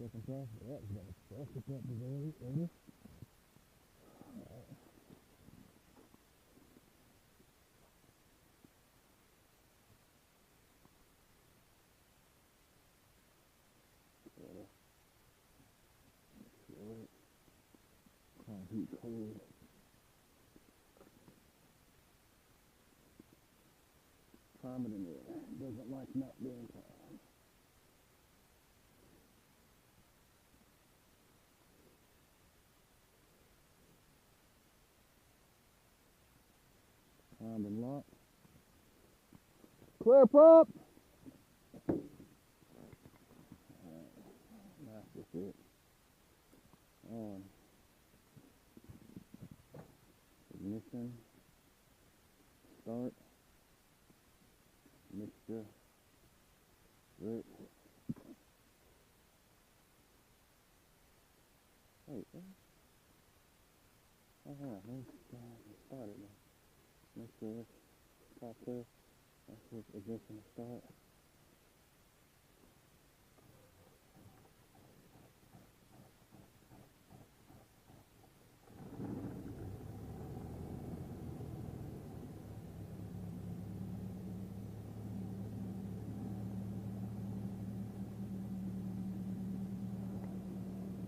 Second try. Yeah, we got a soft up the early. Heat cold. Climate in there doesn't like not being calm. Primed and locked. Clear prop. That's it. On. Ignition, start, mixture, switch. Wait, let me start it now. Make sure it's top clear. That's with ignition to start.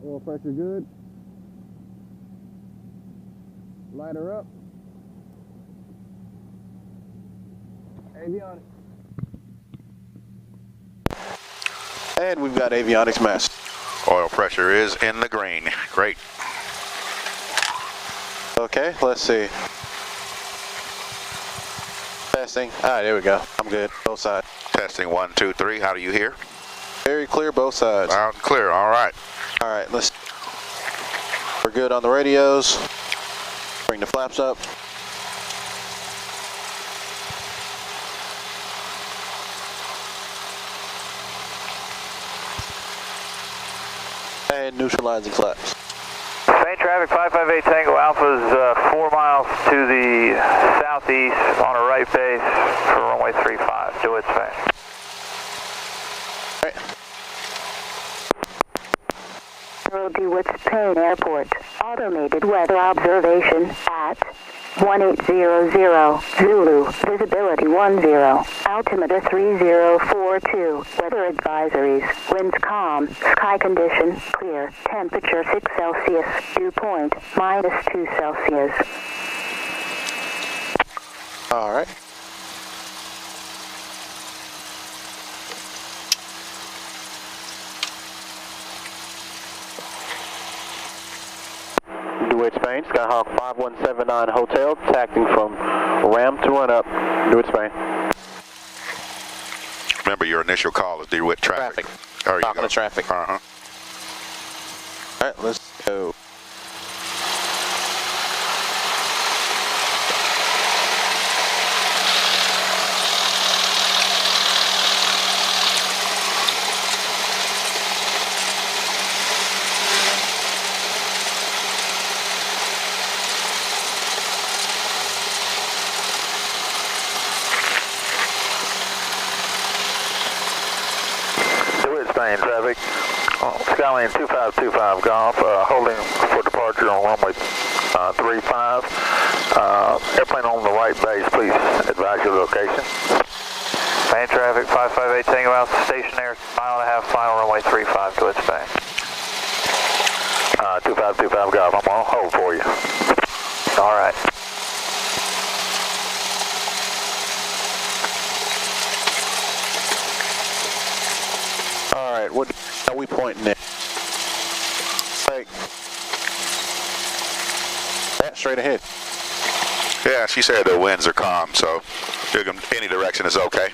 Oil pressure good. Light her up. Avionics. And we've got avionics mask. Oil pressure is in the green. Great. Okay, let's see. Testing. All right, there we go. I'm good. Both sides. Testing 1, 2, 3. How do you hear? Very clear, both sides. Loud and clear. All right. All right, we're good on the radios. Bring the flaps up. And neutralizing flaps. Main traffic 558 Tango Alpha is 4 miles to the southeast on a right base for runway 35, Dewitt, Spain. All right. Dewitt, Spain Airport. Automated weather observation at 1800 Zulu. Visibility 10. Altimeter 3042. Weather advisories. Winds calm. Sky condition clear. Temperature 6 Celsius. Dew point -2 Celsius. All right. Dewitt, Spain, Skyhawk 5179 Hotel, tacting from Ram to run up, Dewitt, Spain. Remember, your initial call is Dewitt traffic. Traffic. There you Talking go. to traffic. Uh-huh. All right, let's go. Spain traffic, Skylane 2525 Golf, holding for departure on runway 35. Airplane on the right base, please advise your location. Main traffic 558 Tango Alpha, stationary, mile and a half, final runway 35 to its Spain. 2525 Golf, I'm on hold for you. All right. All right, what are we pointing at? Like, that straight ahead. Yeah, she said the winds are calm, so any direction is okay.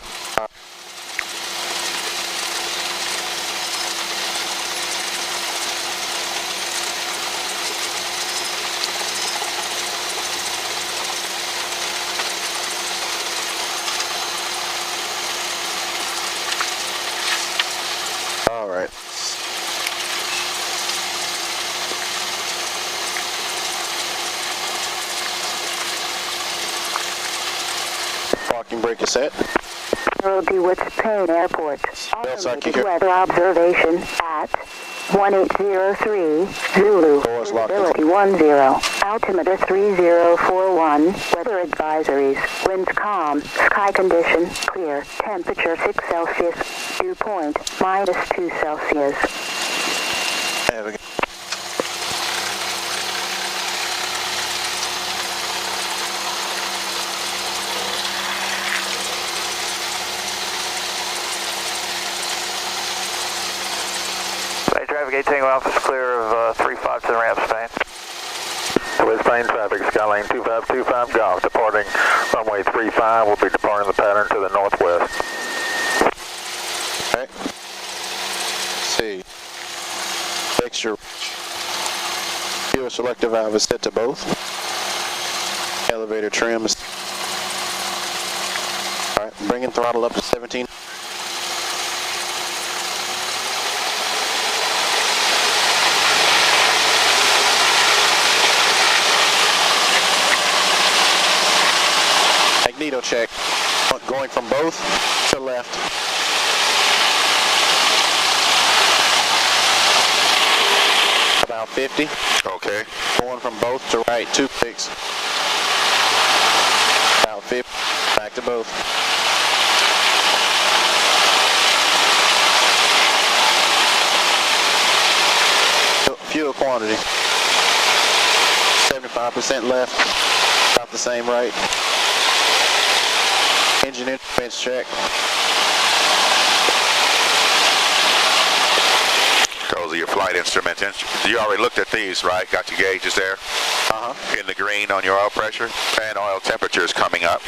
All right. Parking brake is set. Dewitt, Spain Airport. Bells, I can Automated hear. weather observation at 1803 Zulu. Doors locked. Visibility 10. Altimeter 3041. Weather advisories. Winds calm. Sky condition clear. Temperature 6 Celsius. Dew point -2 Celsius. There we go. Spain traffic 18 office clear of 35 to the ramp, Spain. With Spain traffic, Skylane 2525 Golf, departing runway 35, will be departing the pattern to the northwest. Okay. See. Extra fuel selector valve is set to both. Elevator trim is. Alright, bringing throttle up to 17. Magneto check. Going from both to left. About 50. Okay. Going from both to right, 2 picks. About 50. Back to both. Fuel quantity. 75% left. About the same right. Engine interface check. Those are your flight instruments. You already looked at these, right? Got your gauges there? In the green on your oil pressure and oil temperature is coming up.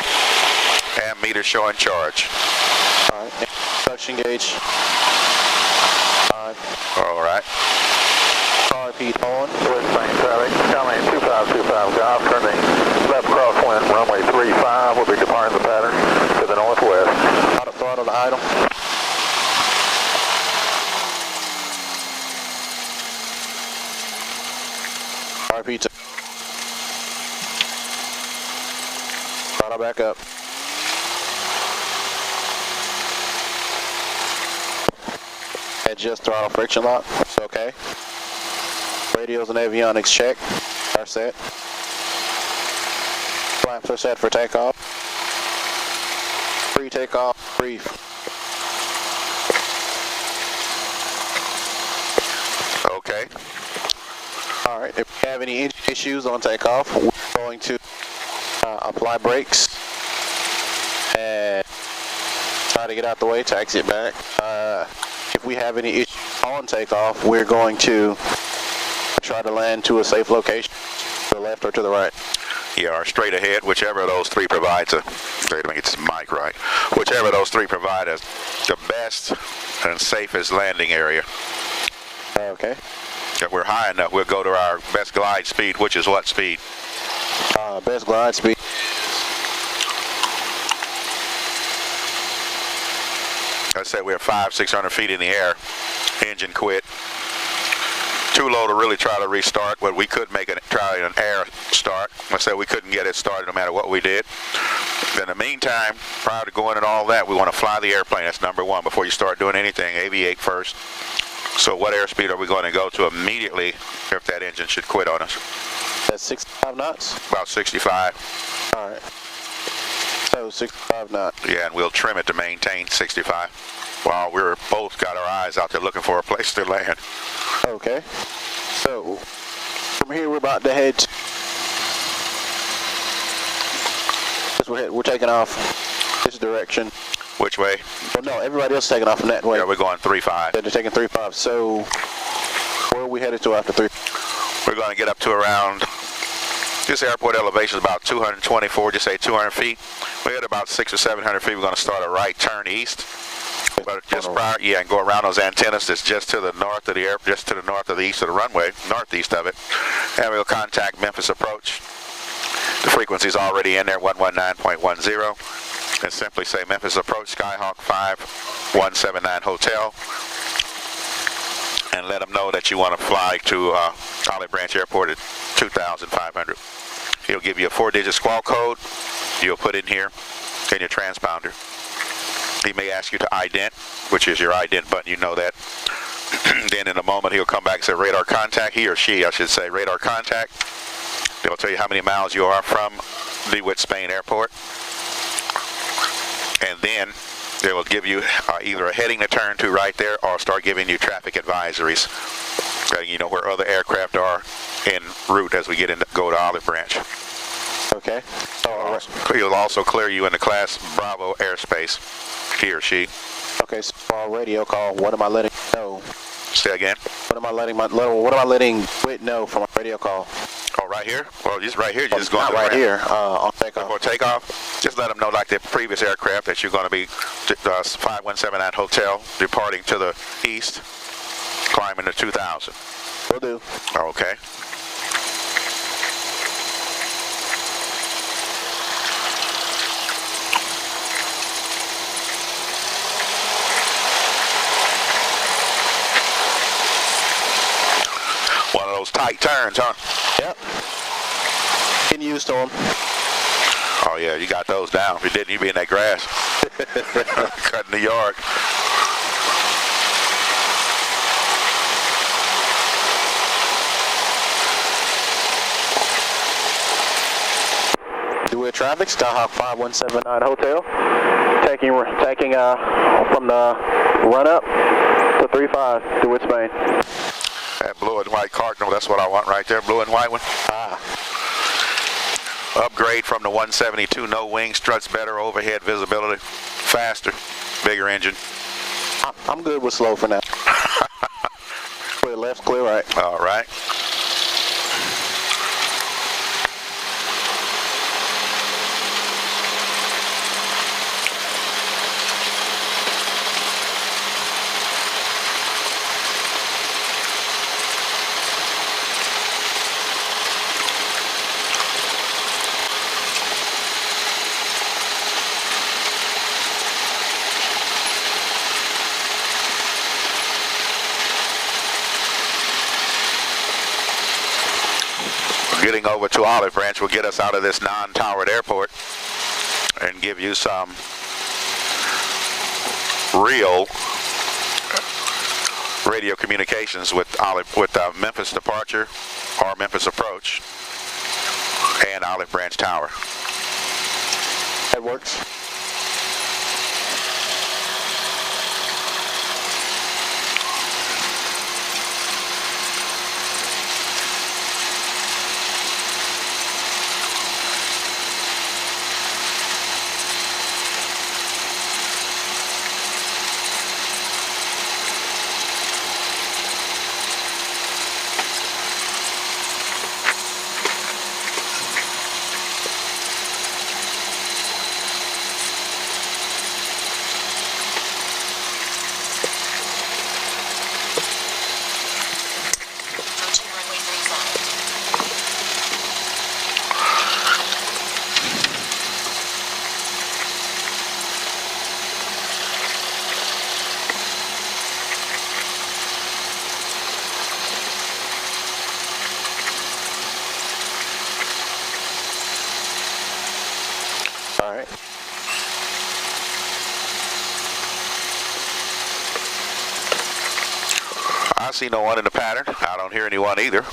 And meter showing charge. Alright. Suction gauge. Alright. Car repeat on. With Spain traffic, Skylane 2525 Golf, turning left crosswind runway 35, will be departing the pattern to the northwest. Out of throttle to idle. RP to throttle back up. Adjust throttle friction lock. It's okay. Radios and avionics check. Are set. Flaps are set for takeoff. Pre-takeoff brief. Okay. Alright, if we have any issues on takeoff, we're going to apply brakes and try to get out the way, taxi it back. If we have any issues on takeoff, we're going to try to land to a safe location, to the left or to the right. Yeah, or straight ahead, whichever of those three provides a, let me get this mic right, whichever of those three provide us the best and safest landing area. Okay. If we're high enough, we'll go to our best glide speed, which is what speed? Best glide speed. Let's say we're 500-600 feet in the air, engine quit. Too low to really try to restart, but we could try an air start. Let's say we couldn't get it started no matter what we did. In the meantime, prior to going and all that, we want to fly the airplane. That's number one. Before you start doing anything, aviate first. So what airspeed are we going to go to immediately if that engine should quit on us? That's 65 knots? About 65. All right. So 65 knots. Yeah, and we'll trim it to maintain 65 while we're both got our eyes out there looking for a place to land. Okay. So from here we're about to head. We're taking off this direction. Which way? Well, no, everybody else is taking off from that way. Yeah, we're going 3-5. They're taking 3-5. So where are we headed to after 3? We're going to get up to around, this airport elevation is about 224, just say 200 feet. We're at about 600 or 700 feet. We're going to start a right turn east. But just prior, yeah, and go around those antennas that's just to the north of the air, just to the north of the east of the runway, northeast of it. And we'll contact Memphis approach. The frequency's already in there, 119.10. And simply say Memphis approach, Skyhawk 5179 Hotel. And let them know that you want to fly to Olive Branch Airport at 2,500. He'll give you a 4-digit squawk code. You'll put in here in your transponder. He may ask you to ident, which is your ident button, you know that. Then in a moment he'll come back and say radar contact. He or she, I should say, radar contact. They'll tell you how many miles you are from Dewitt, Spain Airport. And then they will give you either a heading to turn to right there, or start giving you traffic advisories, letting you know where other aircraft are en route as we go to Olive Branch. Okay. He'll also clear you in the Class Bravo airspace, he or she. Okay, so our radio call, what am I letting know? Say again? What am I letting Dewitt know from a radio call? Oh, right here? Well, just right here. Just going not to right here, on takeoff. Before takeoff, just let them know, like the previous aircraft, that you're going to be 5179 Hotel, departing to the east, climbing to 2000. Will do. Okay. One of those tight turns, huh? Yep. Getting used to them. Oh yeah, you got those down. If you didn't, you'd be in that grass. Cutting the yard. Dewitt traffic, Skyhawk 5179 Hotel. Taking from the run up to 35, Dewitt, Spain. That blue and white Cardinal, that's what I want right there, blue and white one. Upgrade from the 172, no wing, struts better, overhead visibility, faster, bigger engine. I'm good with slow for now. Clear left, clear right. All right. Getting over to Olive Branch will get us out of this non-towered airport and give you some real radio communications with Memphis departure or Memphis approach and Olive Branch Tower. That works. All right. I see no one in the pattern. I don't hear anyone either.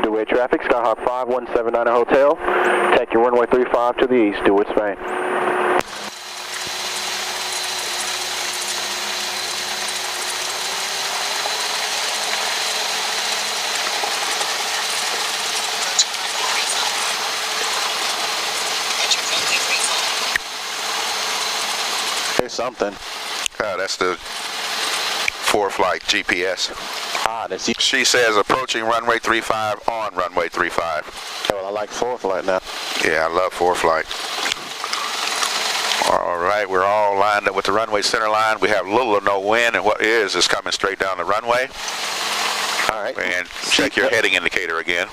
Dewitt traffic, Skyhawk 5179 Hotel. Take your runway 35 to the east, Dewitt, Spain. Here's something. That's the ForeFlight GPS. That's you. She says approaching runway 35 on runway 35. Well, I like ForeFlight now. Yeah, I love ForeFlight. All right, we're all lined up with the runway center line. We have little or no wind, and what is coming straight down the runway. All right. And check your heading indicator again.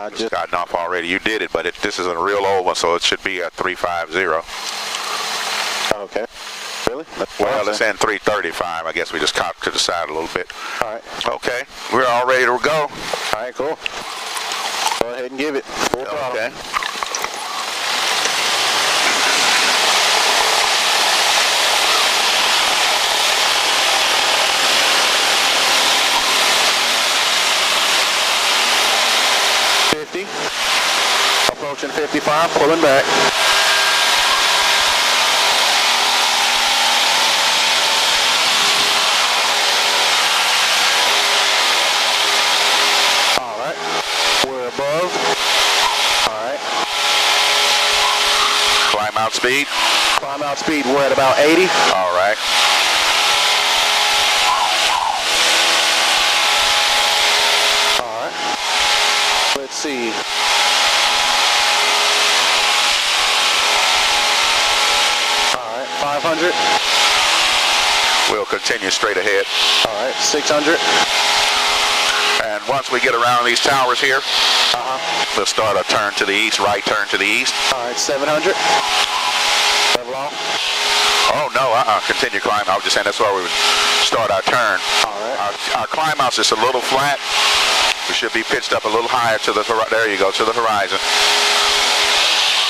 It's Just gotten off already. You did it, but this is a real old one, so it should be a 350. okay. Really? Well, it's in 335. I guess we just cocked to the side a little bit. All right. Okay, we're all ready to go. All right, cool. Go ahead and give it. Full throttle. Okay. Approaching 55, pulling back. All right, we're above. All right. Climb out speed. Climb out speed, we're at about 80. All right. All right. Let's see. All right, 500. We'll continue straight ahead. All right, 600. And once we get around these towers here, we'll start a turn to the east, right turn to the east. All right, 700. Level off. Oh, no, continue climb. I was just saying that's where we would start our turn. All right. Our climb out's just a little flat. We should be pitched up a little higher to the, there you go, to the horizon.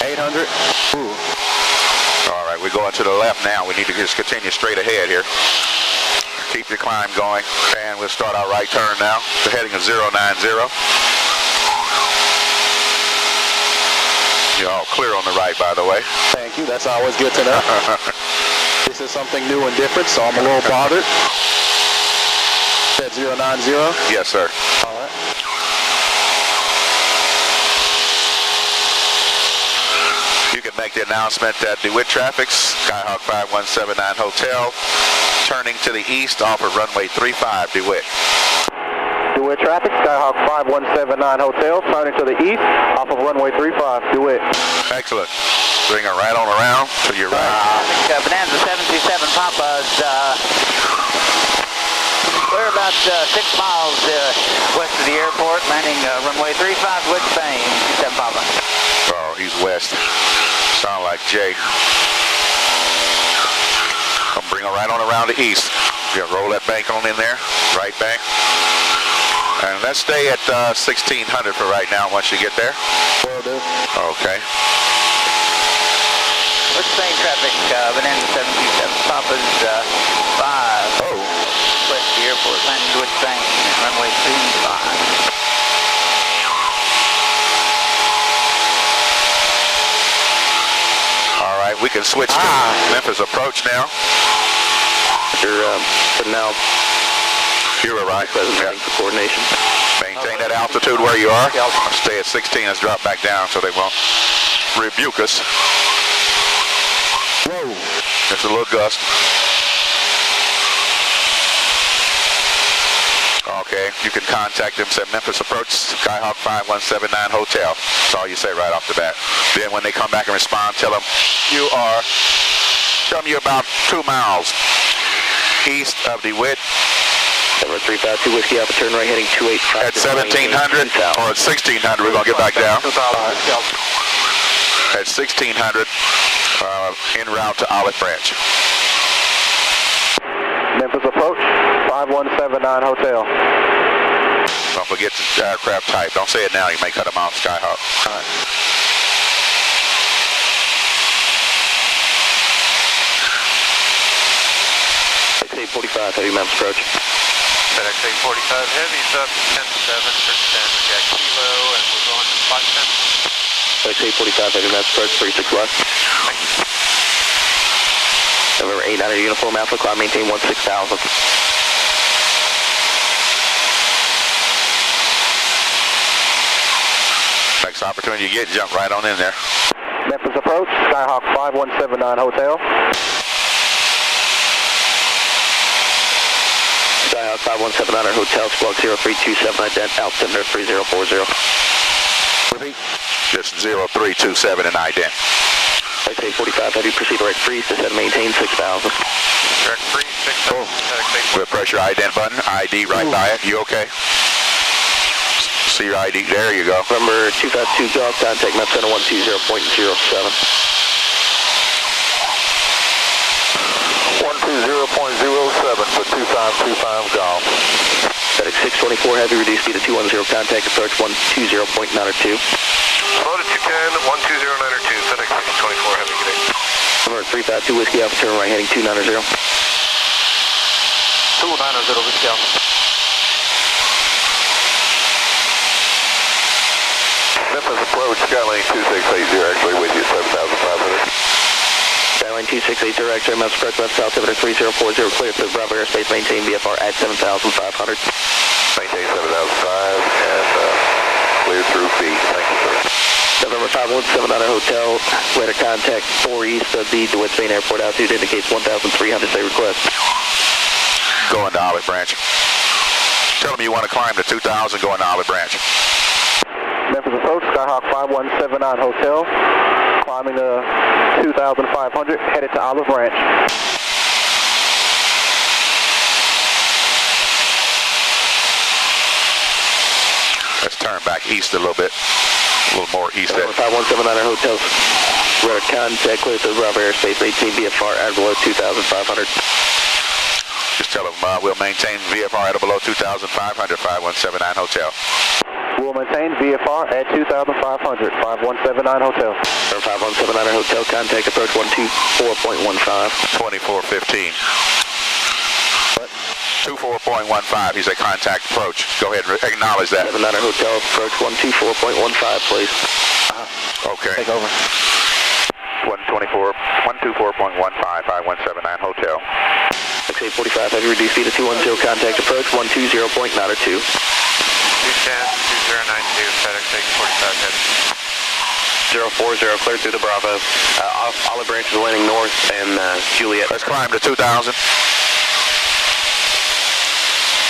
800. Ooh. All right, we're going to the left now. We need to just continue straight ahead here. Keep your climb going, and we'll start our right turn now. The heading is 090. You're all clear on the right, by the way. Thank you. That's always good to know. This is something new and different, so I'm a little bothered. At 090? Yes, sir. All right. You can make the announcement that Dewitt traffic, Skyhawk 5179 Hotel, turning to the east off of runway 35, Dewitt. Dewitt traffic, Skyhawk 5179 Hotel, turning to the east off of runway 35, Dewitt. Excellent. Bring her right on around to your right. Bonanza 727 Papa's, we're about 6 miles west of the airport, landing runway 35 with Spain, 7 Papa. Oh, he's west. Sound like Jay. Come bring her right on around the east. Yeah, roll that bank on in there, right bank. And let's stay at 1600 for right now once you get there. Will do. Okay. What's Spain traffic, Bonanza 727 Papa's 5. Oh. West of the airport, landing with Spain, runway 35. All right, we can switch to Memphis approach now. For now, You're right. President for coordination. Maintain that altitude where you are. Stay at 16. Let's drop back down so they won't rebuke us. Whoa. Just a little gust. Okay, you can contact them, say Memphis approach, Skyhawk 5179 Hotel. That's all you say right off the bat. Then when they come back and respond, tell them you're about 2 miles east of DeWitt. Number 352 Whiskey Alpha, turn right heading 285. At 1700 or at 1600, we're going to get back down. At 1600, en route to Olive Branch. Memphis approach, 5179 Hotel. Don't forget the aircraft type. Don't say it now. You may cut them off, Skyhawk. All right. FedEx 845, heavy Memphis approach. FedEx 845 Heavy is up 10-7 for 10. We got Kilo and we're going to spot 10. FedEx 845 heavy Memphis approach, 36 left. November 890 uniform Alpha, climb maintain 16,000. Next opportunity you get, jump right on in there. Memphis approach, Skyhawk 5179 Hotel. Skyhawk 5179 Hotel, squawk 0327, ident, altimeter 3040. Repeat. Just 0327 and ident. FedEx 845 heavy, proceed right freeze, descend maintain 6,000. Direct free, 6 Oh. FedEx 845. We'll press your ident button, ID right by it. You okay? See your ID, there you go. Number 252 Golf, contact map center 120.07. 2525 Golf. FedEx 624 Heavy, reduced speed to 210, contact approach 120.902. Slow to 210, 120.902, FedEx 624 Heavy, good day. Number 352 Whiskey Alpha, turn right heading 290. 290 Whiskey Alpha. Memphis approach, Skyline 2680, actually with you, 7,500. Skyline 2680, X-ray, Memphis approach, Memphis altimeter 3040, clear to Bravo airspace, maintain VFR at 7,500. Maintain 7,005 and clear through feet. Thank you, sir. November 517 Hotel, radar contact 4 east of the Dewitt Airport, altitude indicates 1,300, say request. Going to Olive Branch. Tell them you want to climb to 2,000 going to Olive Branch. Memphis approach, Skyhawk 5179 Hotel, climbing to 2,500, headed to Olive Branch. Let's turn back east a little bit. A little more east. 5179 Hotel, radar contact clear to Bravo airspace, maintain VFR at below 2,500. Just tell them we'll maintain VFR at below 2,500, 5179 Hotel. We'll maintain VFR at 2,500, 5179 Hotel. 5179 Hotel, contact approach 124.15. 2415. 24.15, he said contact approach. Go ahead and acknowledge that. 79 Hotel, approach 124.15, please. Okay. Take over. 124.15, 5179 Hotel. XA45, heavy, reduced speed to 210, contact approach 120.902. 210, 2092, FedEx 845 Heavy. 040, clear through the Bravo. Olive Branch is landing north, and Juliet. Let's climb to 2,000.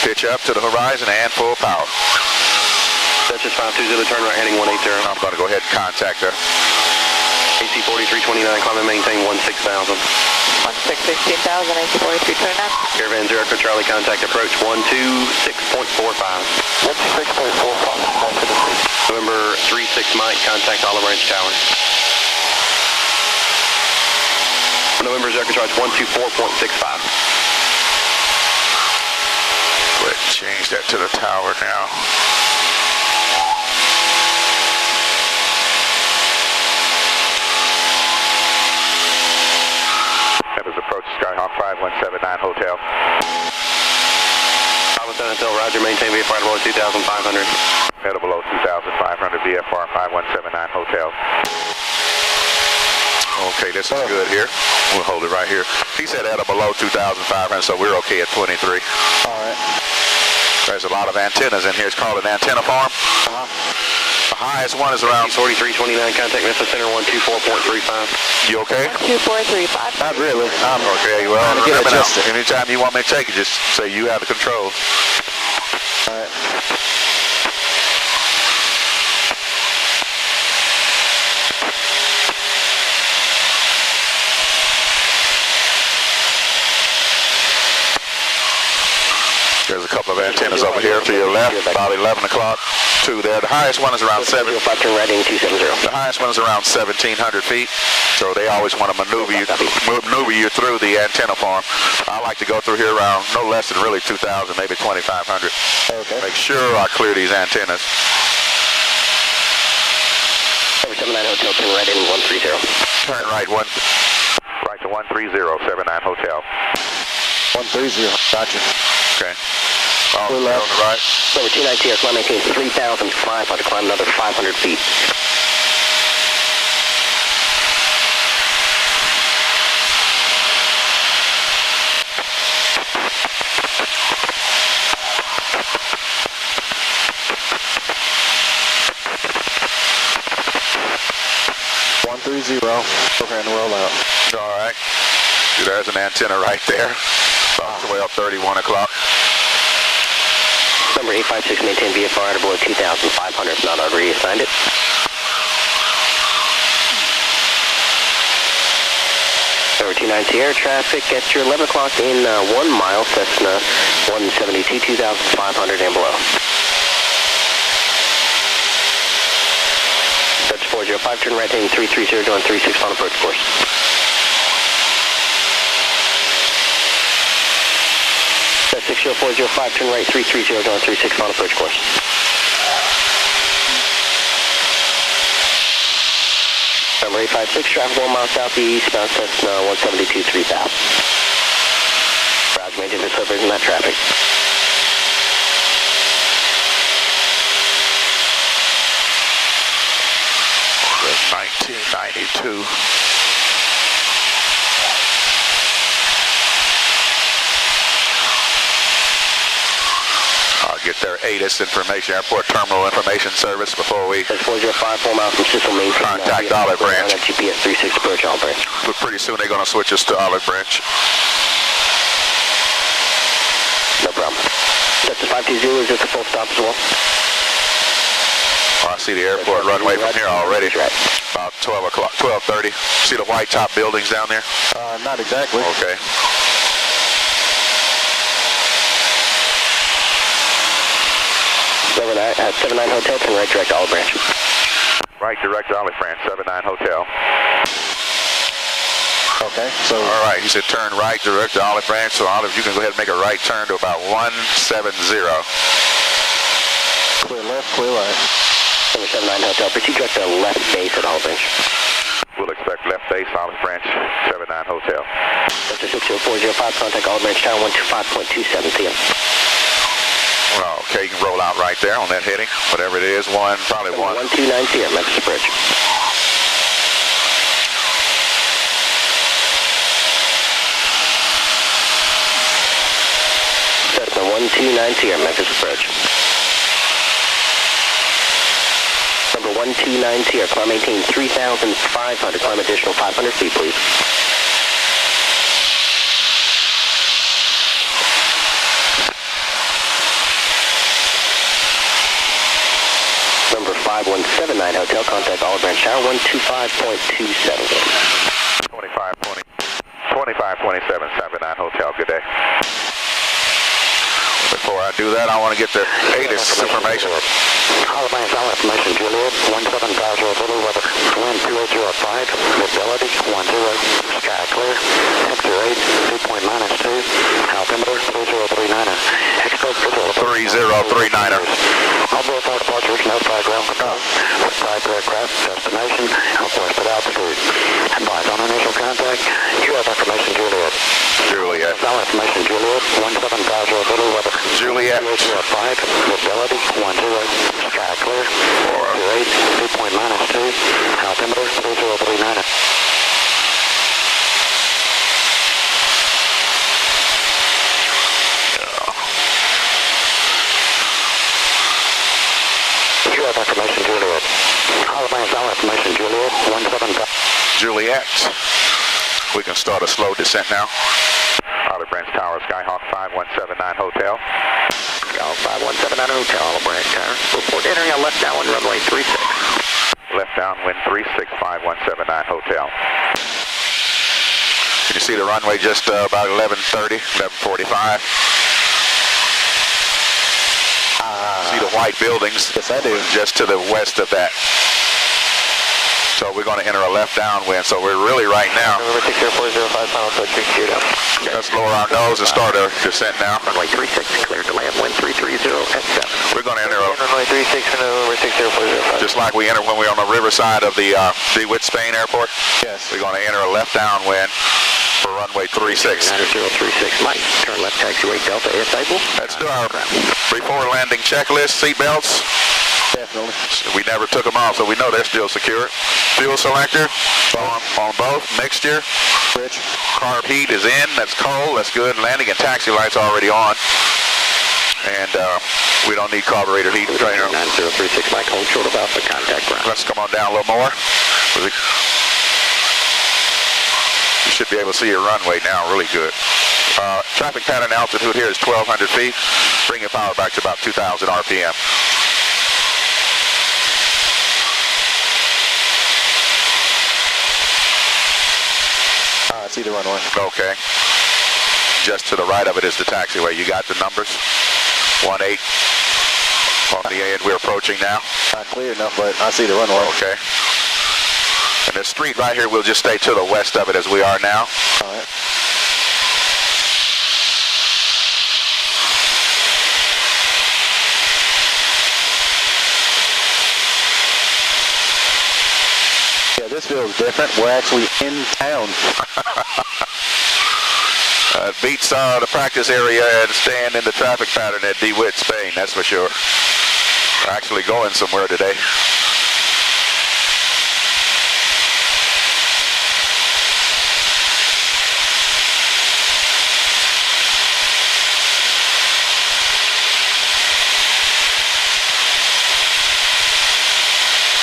Pitch up to the horizon and full power. That's just 520, turn right heading 180. I'm going to go ahead and contact her. AC 4329, climb and maintain 16,000. 16,000, AC 4329. Caravan Zero Charlie, contact approach 126.45. 126.45. November 36 Mike, contact Olive Branch Tower. November Zero Charge 124.65. Let's change that to the tower now. Memphis approach Skyhawk 5179 Hotel. 5179 Hotel, roger, maintain VFR below 2,500. Head below 2,500 VFR 5179 Hotel. Okay, this is good here. We'll hold it right here. He said at or below 2,500, so we're okay at 23. All right. There's a lot of antennas in here. It's called an antenna farm. The highest one is around 4329, contact Memphis Center 124.35. You okay? 12435. Not really. I'm Okay, well, trying to get remember now, adjusted. anytime you want me to take it, just say you have the control. All right. There's a couple of antennas over here to your left, about 11 o'clock. Two there. The highest one is around 7. Turn right heading 270. The highest one is around 1,700 feet. So they always want to maneuver you through the antenna farm. I like to go through here around no less than really 2,000, maybe 2,500. Okay. Make sure I clear these antennas. 79 Hotel, turn right heading 130. Turn right to 130, 79 Hotel. 130. Gotcha. Okay. Oh, We're on left. the right. Number 290, climb maintain 3,500, climb another 500 feet. Program to roll out. All right. See, there's an antenna right there. About 12:31 o'clock. Number 856, maintain VFR at below 2,500, if not, I've reassigned it. Number 290, air traffic at your 11 o'clock in 1 mile, Cessna 172, 2,500 and below. Dutch 405, turn right heading 330, doing 36 on approach course. 60405, turn right 330, going 36, final approach course. Number 856, traffic 1 mile southeast, bound Cessna 172, 3000. Roger, maintain the slippers in that traffic. 1992. I'll get their ATIS information, airport terminal information service before we 405, 4 miles from Cecil Main. contact Olive Branch. GPS 36 approach Olive Branch. But pretty soon they're going to switch us to Olive Branch. No problem. Cessna 520, is this a full stop as well? Oh, I see the airport runway from here already. About 12 o'clock, 12:30. See the white top buildings down there? Not exactly. Okay. At 79 Hotel, turn right direct Olive Branch. Right direct Olive Branch, 79 Hotel. Okay, so... All right, he said turn right direct to Olive Branch. So Olive, you can go ahead and make a right turn to about 170. Clear left, clear right. Number 79 Hotel, proceed direct to left base at Olive Branch. We'll expect left base, Olive Branch, 79 Hotel. Delta 60405, contact Olive Branch Tower 125.27 p.m. Well, okay, you can roll out right there on that heading, whatever it is, probably one. 129 p.m. Memphis Bridge. Cessna 129 p.m. Memphis Bridge. Number 129 Sierra, climb maintain 3,500, climb additional 500 feet, please. Number 5179 Hotel, contact Olive Branch Tower 125.27. 2527, 79 Hotel, good day. Before I do that, I want to get the ATIS information. Olive Branch, all information, Juliet, 1750 Willie, weather, wind 2805, visibility 10, sky clear, temperature 8, dew point -2, altimeter 3039er, expect visual 3039er. All verified departures, notified ground control, with type aircraft, destination, requested altitude. Advise on initial contact, you have information, Juliet. Juliet. All information, Juliet, 1750 Willie, weather, Juliet. 2805, visibility 10, sky clear, temperature 8, dew point -2, altimeter 3039er. You have information, Juliet. Olive Branch, all information, Juliet, 175. Juliet. We can start a slow descent now. Olive Branch Tower, Skyhawk 5179 Hotel. Skyhawk 5179 Hotel, Olive Branch Tower. Report entering on left downwind runway 36. Left downwind 36, 5179 Hotel. Can you see the runway just about 11:30, 11:45? See the white buildings? Yes, I do. Just to the west of that. So we're going to enter a left downwind. So we're really right now. Number 60405, final code 3 up. Let's lower our nose and start a descent now. Runway 36, clear to land, wind 330 at 7. We're going to enter Runway 36 and over 60405. just like we entered when we were on the riverside of the Dewitt, Spain airport. Yes. We're going to enter a left downwind for runway 36. 9036 Mike, turn left taxiway Delta is able. Let's do our before landing checklist. Seatbelts. Definitely. We never took them off, so we know they're still secure. Fuel selector on both. Mixture. Bridge. Carb heat is in. That's cold. That's good. Landing and taxi lights already on. And we don't need carburetor heat. 9036 Mike, hold short of Alpha, contact ground. Let's come on down a little more. You should be able to see your runway now really good. Traffic pattern altitude here is 1,200 feet. Bring your power back to about 2,000 RPM. I see the runway. Okay. Just to the right of it is the taxiway. You got the numbers? 18 on the end we're approaching now. Not clear enough, but I see the runway. Okay. And this street right here, we'll just stay to the west of it as we are now. All right. This feels different. We're actually in town. It beats the practice area and staying in the traffic pattern at Dewitt, Spain, that's for sure. We're actually going somewhere today.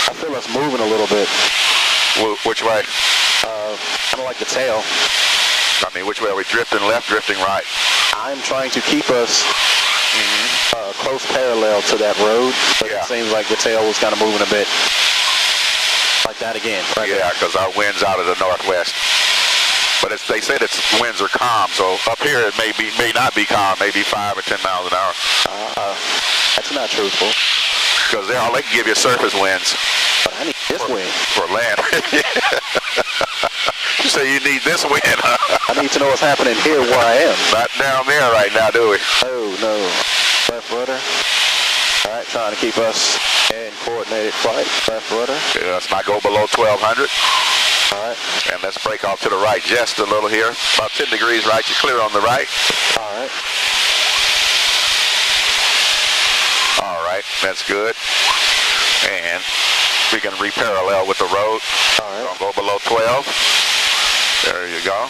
I feel us moving a little bit. Which way? Kind of like the tail. I mean, which way are we drifting left, drifting right? I'm trying to keep us close parallel to that road, but Yeah. it seems like the tail was kind of moving a bit like that again. Right Yeah, because our wind's out of the northwest. But they said its winds are calm, so up here it may not be calm, maybe 5 or 10 miles an hour. That's not truthful. Because all they can give you surface winds But I need this wind. for land. You say you need this wind, huh? I need to know what's happening here where I am. Not down there right now, do we? Oh, no. Left rudder. All right, trying to keep us in coordinated flight. Left rudder. Yeah, let's not go below 1200. All right. And let's break off to the right just a little here. About 10 degrees right, you're clear on the right. All right. All right, that's good. And we can re-parallel with the road. All right. Don't go below 12. There you go.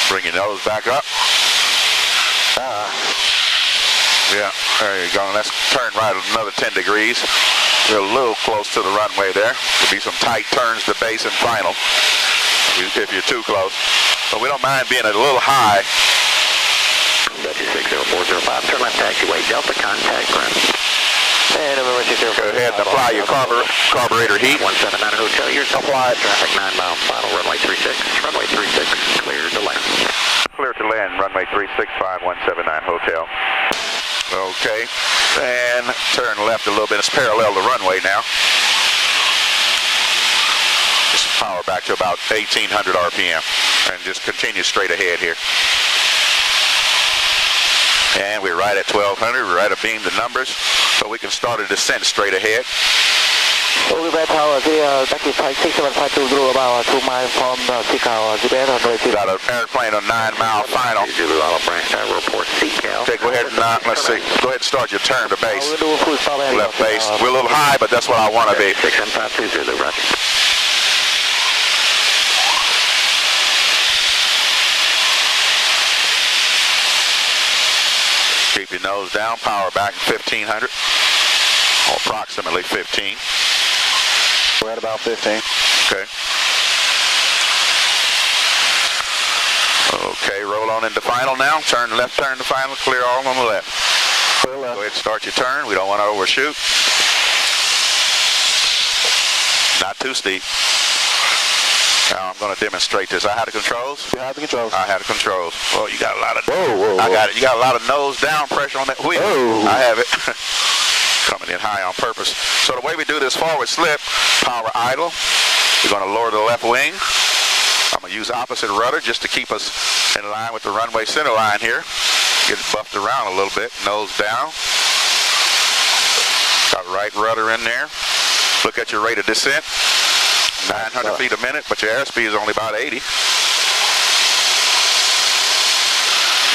Bring your nose back up. Yeah, there you go. Let's turn right another 10 degrees. We're a little close to the runway there. There'll be some tight turns to base and final if you're too close. But we don't mind being a little high. Dutch 60405, turn left taxiway, Delta, contact ground. And over Go ahead and apply your carburetor heat. 179 Hotel, you're applied. Traffic 9 miles, final, runway 36, clear to land. Clear to land, runway 36, 5179 Hotel. Okay, and turn left a little bit. It's parallel to runway now. Just power back to about 1800 RPM and just continue straight ahead here. And we're right at 1200. We're right at beam the numbers, so we can start a descent straight ahead. Oliver Tower, taxi 67520, about 2 miles from Chicago. Got an airplane on 9 mile final. Zulu Olive Branch Tower, report SeaCal. Okay, go ahead and let's see. Go ahead and start your turn to base. Left base. We're a little high, but that's what I want to be. 67520, Zulu, roger. Keep your nose down, power back 1500, or approximately 15. We're at about 15. Okay. Okay, roll on into final now. Turn left, turn to final, clear all on the left. Clear left. Go ahead and start your turn. We don't want to overshoot. Not too steep. Now I'm going to demonstrate this. I had the controls. You have the controls. I had the controls. Well, you got a lot of. Whoa. I got it. You got a lot of nose down pressure on that wheel. Whoa. I have it. Coming in high on purpose. So the way we do this forward slip, power idle. We're going to lower the left wing. I'm going to use opposite rudder just to keep us in line with the runway center line here. Get it buffed around a little bit. Nose down. Got right rudder in there. Look at your rate of descent. 900 feet a minute, but your airspeed is only about 80.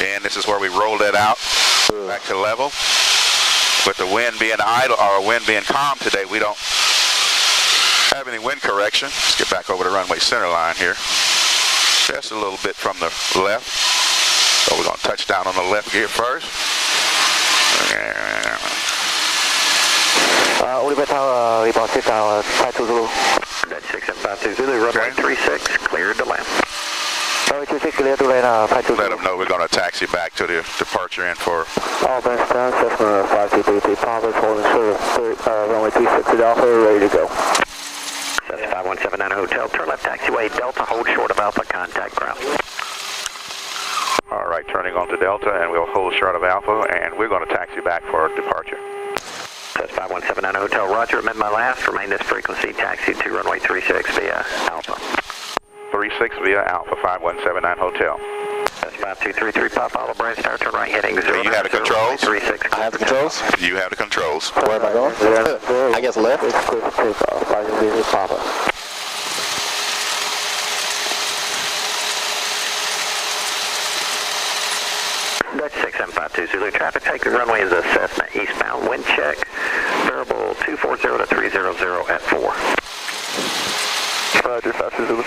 And this is where we roll that out back to level. With the wind being idle or wind being calm today, we don't have any wind correction. Let's get back over the runway center line here. Just a little bit from the left. So we're going to touch down on the left gear first. Oliver Tower, report 6 hours, 520. Dutch 67520, Zulu, runway 36, cleared to land. Runway 36, clear to land, 520. Let them know we're going to taxi back to the departure end for All best down, Cessna 5233, Papa, holding short, runway 36 to Alpha, ready to go. That's 5179 Hotel, turn left taxiway, Delta, hold short of Alpha, contact ground. All right, turning on to Delta, and we'll hold short of Alpha, and we're going to taxi back for departure. That's 5179 Hotel, roger, amend my last, remain this frequency, taxi to runway 36 via Alpha. 36 via Alpha, 5179 Hotel. That's 5233 Papa, Olive Branch Tower, turn right heading 0. You have the controls? 36. I have the controls. You have the controls. Where am I going? I guess left. Papa. Dutch 6752 Zulu traffic, take the runway is a Cessna eastbound, wind check, variable 240 to 300 at 4. Roger, 52 Zulu.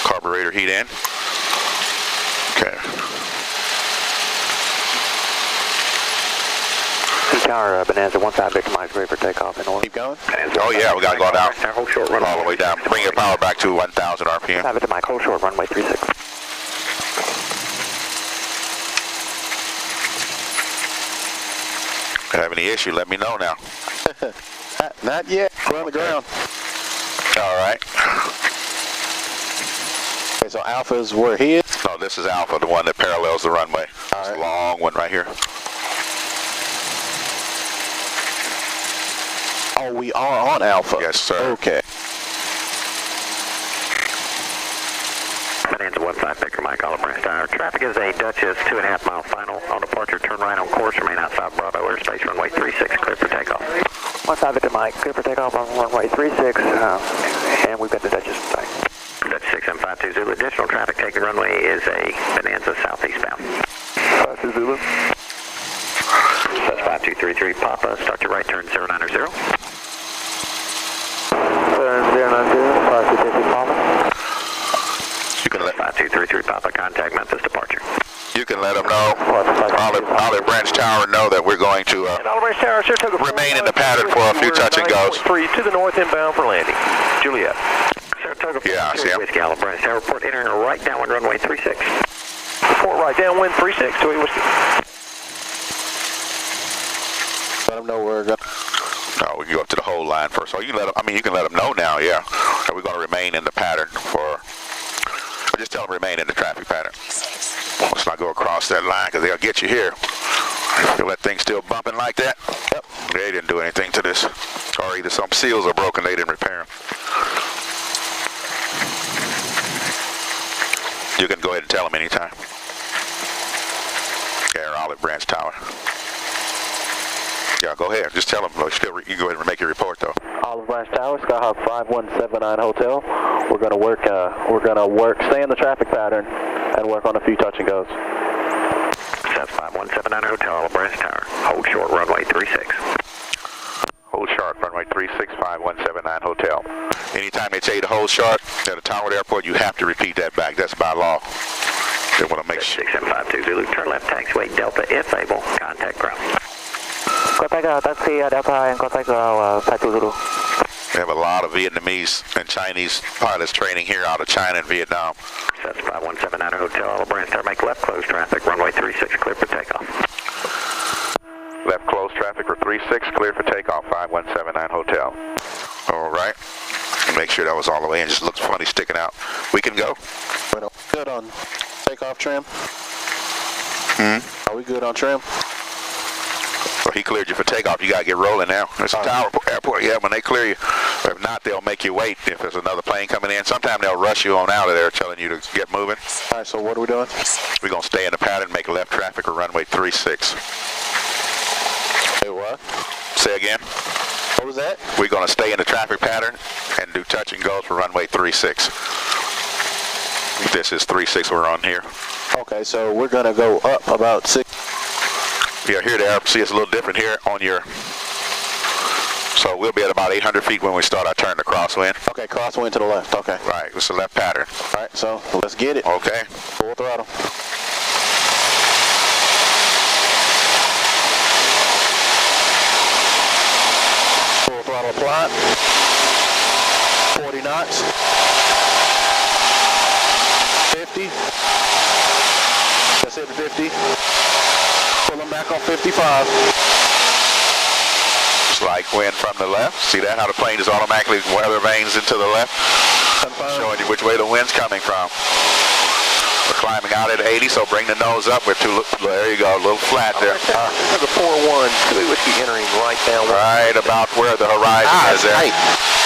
Carburetor heat in. Okay. Tower, Bonanza, 15 victimized, ready for takeoff in order. Keep going. Oh yeah, we gotta go down. Hold short runway. All the way down. Bring your power back to 1,000 RPM. Have it to Mike, hold short runway 36. If you have any issue, let me know now. Not yet. We're on the ground. All right. Okay, so Alpha is where he is. No, this is Alpha, the one that parallels the runway. All It's right. a long one right here. Oh, we are on Alpha. Yes, sir. Okay. Bonanza 15 Victor Mike, Olive Branch Tower. Traffic is a Duchess 2.5 mile final. On departure, turn right on course, remain outside Bravo airspace, runway 36, clear for takeoff. 15 Victor Mike, clear for takeoff on runway 36, and we've got the Duchess tonight. Dutch 6752 Zulu. Additional traffic taking runway is a Bonanza southeastbound. 52 Zulu. That's 5233 Papa. Start your right turn 090. Turn 090, 5233 Papa. You can let 5233 Papa, contact Memphis departure. you can let them know. Olive Branch Tower know that we're going to Olive Branch Tower, Saratoga. remain in the pattern for a few touch and goes. 3 to the north inbound for landing. Juliet. Saratoga. Yeah, I see him. Whiskey, Olive Branch Tower. Report entering a right downwind runway 36. Report right downwind 36 to Whiskey. Let them know we're going. No, we can go up to the whole line first. So you can let them, I mean, you can let them know now, yeah, that we're going to remain in the pattern for, or just tell them remain in the traffic pattern. Let's not go across that line because they'll get you here. Feel that thing still bumping like that? Yep. They didn't do anything to this. Or either some seals are broken, they didn't repair them. You can go ahead and tell them anytime. Air Olive Branch Tower. Yeah, go ahead. Just tell them. You can go ahead and make your report, though. Olive Branch Tower, Skyhawk 5179 Hotel. We're gonna work, stay in the traffic pattern, and work on a few touch and goes. That's 5179 Hotel, Olive Branch Tower. Hold short, runway 36. Hold short, runway 36, 5179 Hotel. Anytime they tell you to hold short at a Tower Airport, you have to repeat that back. That's by law. They want to make sure. 6752 Zulu, turn left taxiway Delta if able. Contact ground. Contact taxi Delta and contact 52 Zulu. We have a lot of Vietnamese and Chinese pilots training here out of China and Vietnam. That's 5179 Hotel, Olive Branch Tower. Make left close traffic, runway 36, clear for takeoff. Left close traffic for 36, clear for takeoff, 5179 Hotel. All right. Make sure that was all the way in. Just looks funny sticking out. We can go. We're good on takeoff trim. Are we good on trim? Well, he cleared you for takeoff. You got to get rolling now. It's a Tower Airport. Yeah, when they clear you. If not, they'll make you wait if there's another plane coming in. Sometimes they'll rush you on out of there telling you to get moving. All right, so what are we doing? We're going to stay in the pattern, make left traffic or runway 36. Hey, what? Say again. What was that? We're going to stay in the traffic pattern and do touch and goes for runway 36. This is 36 we're on here. Okay, so we're going to go up about 6. Yeah, here the air. See, it's a little different here on your. So we'll be at about 800 feet when we start our turn to crosswind. Okay, crosswind to the left. Okay. Right, it's the left pattern. All right, so let's get it. Okay. Full throttle. Full throttle applied. 40 knots. 50. That's it, 50. Pull them back on 55. It's like wind from the left. See that? How the plane is automatically weather vanes into the left? Showing you which way the wind's coming from. We're climbing out at 80, so bring the nose up. We're too, there you go, a little flat there. The 4-1, Whiskey entering right down. Right about where the horizon is there. Right.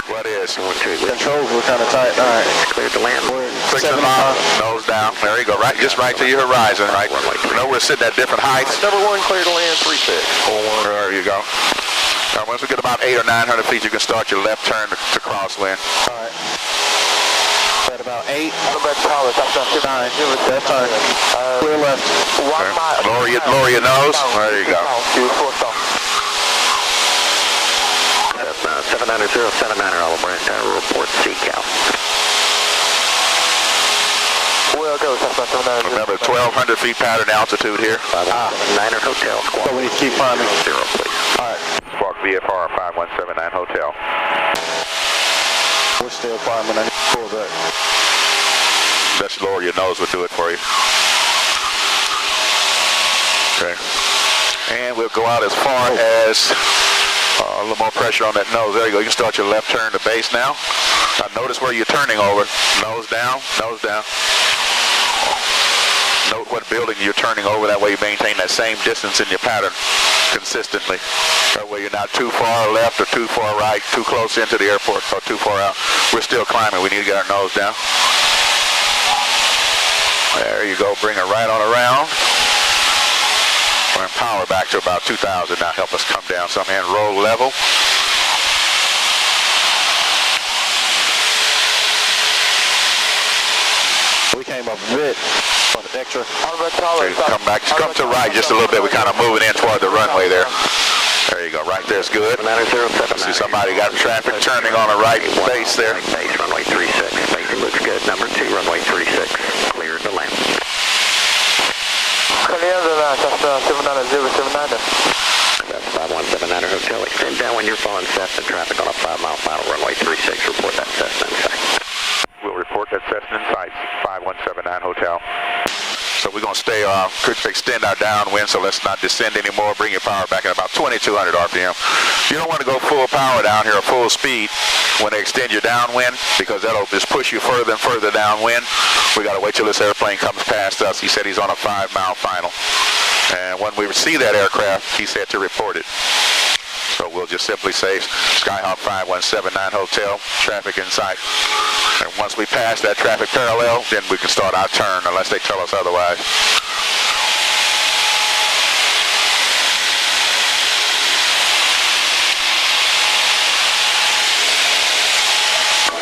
What is? is. Controls were kind of tight. All right. Cleared to land. 6 miles, nose down. There you go. Right, just right to your horizon. Right. You know we're sitting at different heights. Number 1, clear to land, 36. There you go. Now, once we get about 800 or 900 feet, you can start your left turn to crosswind. All right. At about 8. Automatic power, that's 9. Left turn. Clear left. 1 mile. Lower your nose. There you go. 790-079 Olive Branch Tower, report SeaCal. Well, go, that's 790. Remember, 1,200 feet pattern altitude here. 517 Hotel, So we need to keep climbing. 0, please. All right. Spark VFR 5179 Hotel. We're still climbing. I need to pull back. Just lower your nose will do it for you. Okay. And we'll go out as far as a little more pressure on that nose. There you go. You can start your left turn to base now. Now notice where you're turning over. Nose down, nose down. Note what building you're turning over. That way you maintain that same distance in your pattern consistently. That way you're not too far left or too far right, too close into the airport or too far out. We're still climbing. We need to get our nose down. There you go. Bring it right on around. We're in power back to about 2,000 now. Help us come down some and roll level. We came up a bit on the extra. Okay, come to right just a little bit. We're kind of moving in toward the runway there. There you go. Right there's good. 790-079. See somebody got traffic turning on the right base there. Base, runway 36. Base looks good. Number 2, runway 36. Clear to land. Clear to land, that's 790-079. That's 5179 Hotel. Extend down when you're following Cessna traffic on a 5-mile final, runway 36. Report that Cessna in sight. We'll report that Cessna in sight, 5179 Hotel. So we're going to stay could extend our downwind, so let's not descend anymore. Bring your power back at about 2,200 RPM. You don't want to go full power down here or full speed when they extend your downwind, because that'll just push you further and further downwind. We got to wait till this airplane comes past us. He said he's on a 5-mile final. And when we see that aircraft, he said to report it. So we'll just simply say Skyhawk 5179 Hotel, traffic in sight. And once we pass that traffic parallel, then we can start our turn unless they tell us otherwise.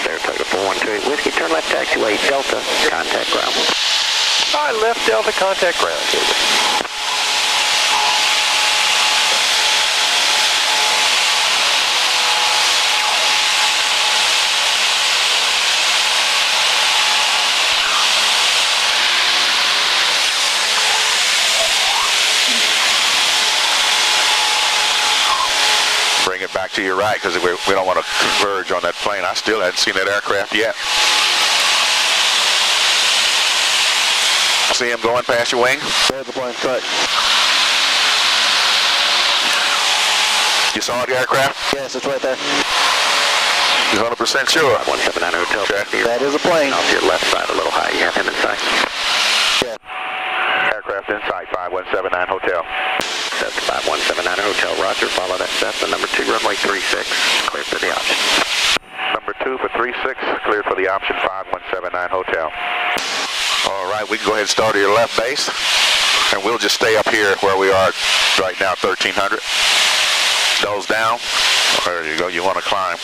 Saratoga 4128 Whiskey, turn left taxiway, Delta, contact ground. All right, left Delta, contact ground. Bring it back to your right, because we don't want to converge on that plane. I still hadn't seen that aircraft yet. See him going past your wing? There's the plane cut. You saw the aircraft? Yes, it's right there. You're 100% sure? 5179 Hotel. Okay. That is a plane. Off your left side a little high. You have him in sight. Yeah. Aircraft in sight, 5179 Hotel. That's 5179 Hotel. Roger. Follow that Cessna. Number 2, runway 36. Clear for the option. Number 2 for 36, cleared for the option, 5179 Hotel. All right, we can go ahead and start at your left base, and we'll just stay up here where we are right now, 1300. Nose down. There you go. You want to climb.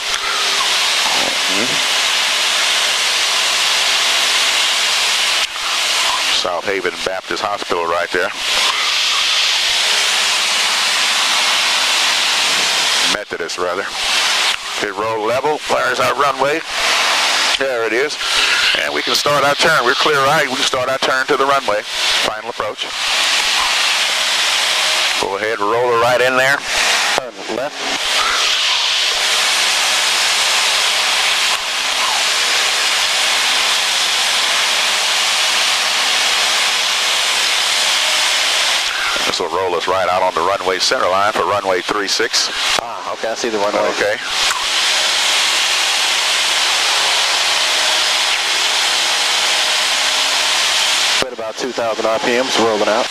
South Haven Baptist Hospital right there. Methodist, rather. Okay, roll level. There's our runway. There it is. And we can start our turn. We're clear right. We can start our turn to the runway. Final approach. Go ahead, roll her right in there. Turn left. This will roll us right out on the runway center line for runway 36. Ah, okay, I see the runway. Okay. At about 2,000 RPMs, rolling out.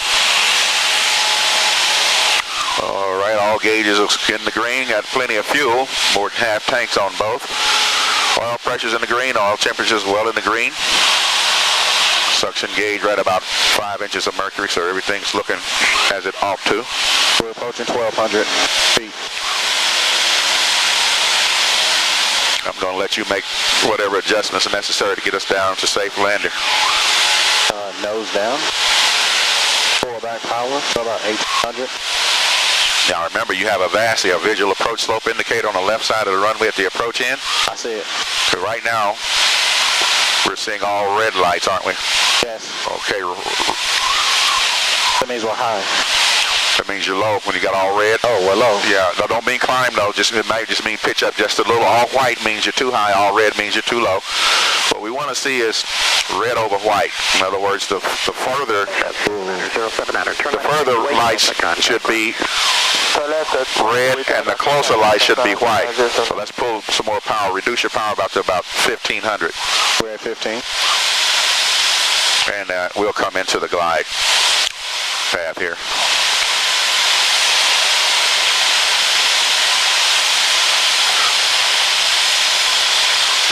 All right, all gauges in the green. Got plenty of fuel. More than half tanks on both. pressure's in the green, oil temperature's well in the green. Suction gauge right about 5 inches of mercury, so everything's looking as it ought to. We're approaching 1,200 feet. I'm going to let you make whatever adjustments are necessary to get us down to safe landing. Nose down. Pull back power, so about 800. Now remember, you have a VASI, a visual approach slope indicator on the left side of the runway at the approach end. I see it. So right now, we're seeing all red lights, aren't we? Yes. Okay. That means we're high. That means you're low when you got all red. Oh, we're low. Yeah, no, don't mean climb though. It might just mean pitch up just a little. All white means you're too high. All red means you're too low. What we want to see is red over white. In other words, the further lights should be red and the closer light should be white. So let's pull some more power. Reduce your power to about 1,500. We're at 15. And we'll come into the glide path here.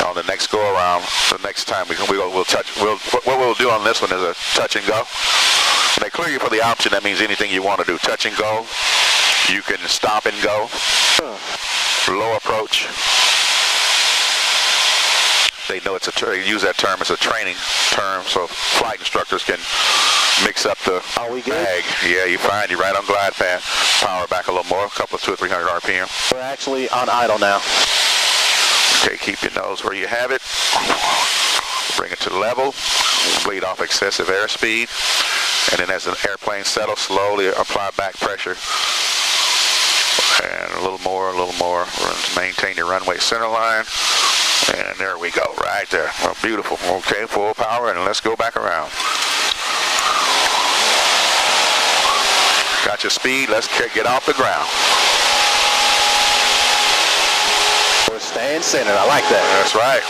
On the next go around, the next time what we'll do on this one is a touch and go. When they clear you for the option, that means anything you want to do. Touch and go. You can stop and go. Low approach. They know they use that term as a training term, so flight instructors can mix up the bag. Yeah, you're fine. You're right on glide path. Power back a little more, a couple of 200 or 300 RPM. We're actually on idle now. Okay, keep your nose where you have it. Bring it to level. Bleed off excessive airspeed. And then as the airplane settles, slowly apply back pressure. And a little more. Maintain your runway center line. And there we go, right there. Well, beautiful. Okay, full power, and let's go back around. Got your speed. Let's get off the ground. We're staying centered. I like that. That's right.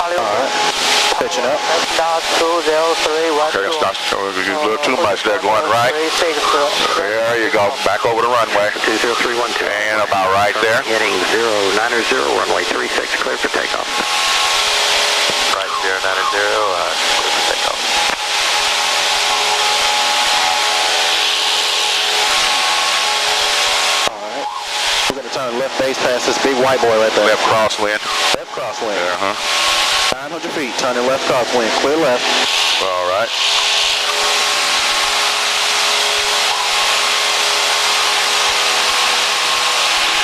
All right. Pitching up. Okay, stop. A little too much there going right. There you go. Back over the runway. 20312. And about right there. Heading 090, runway 36, clear for takeoff. Right 090, clear for takeoff. We're going to turn left base past this big white boy right there. Left crosswind. Left crosswind. 900 feet, turning left crosswind, clear left. All right.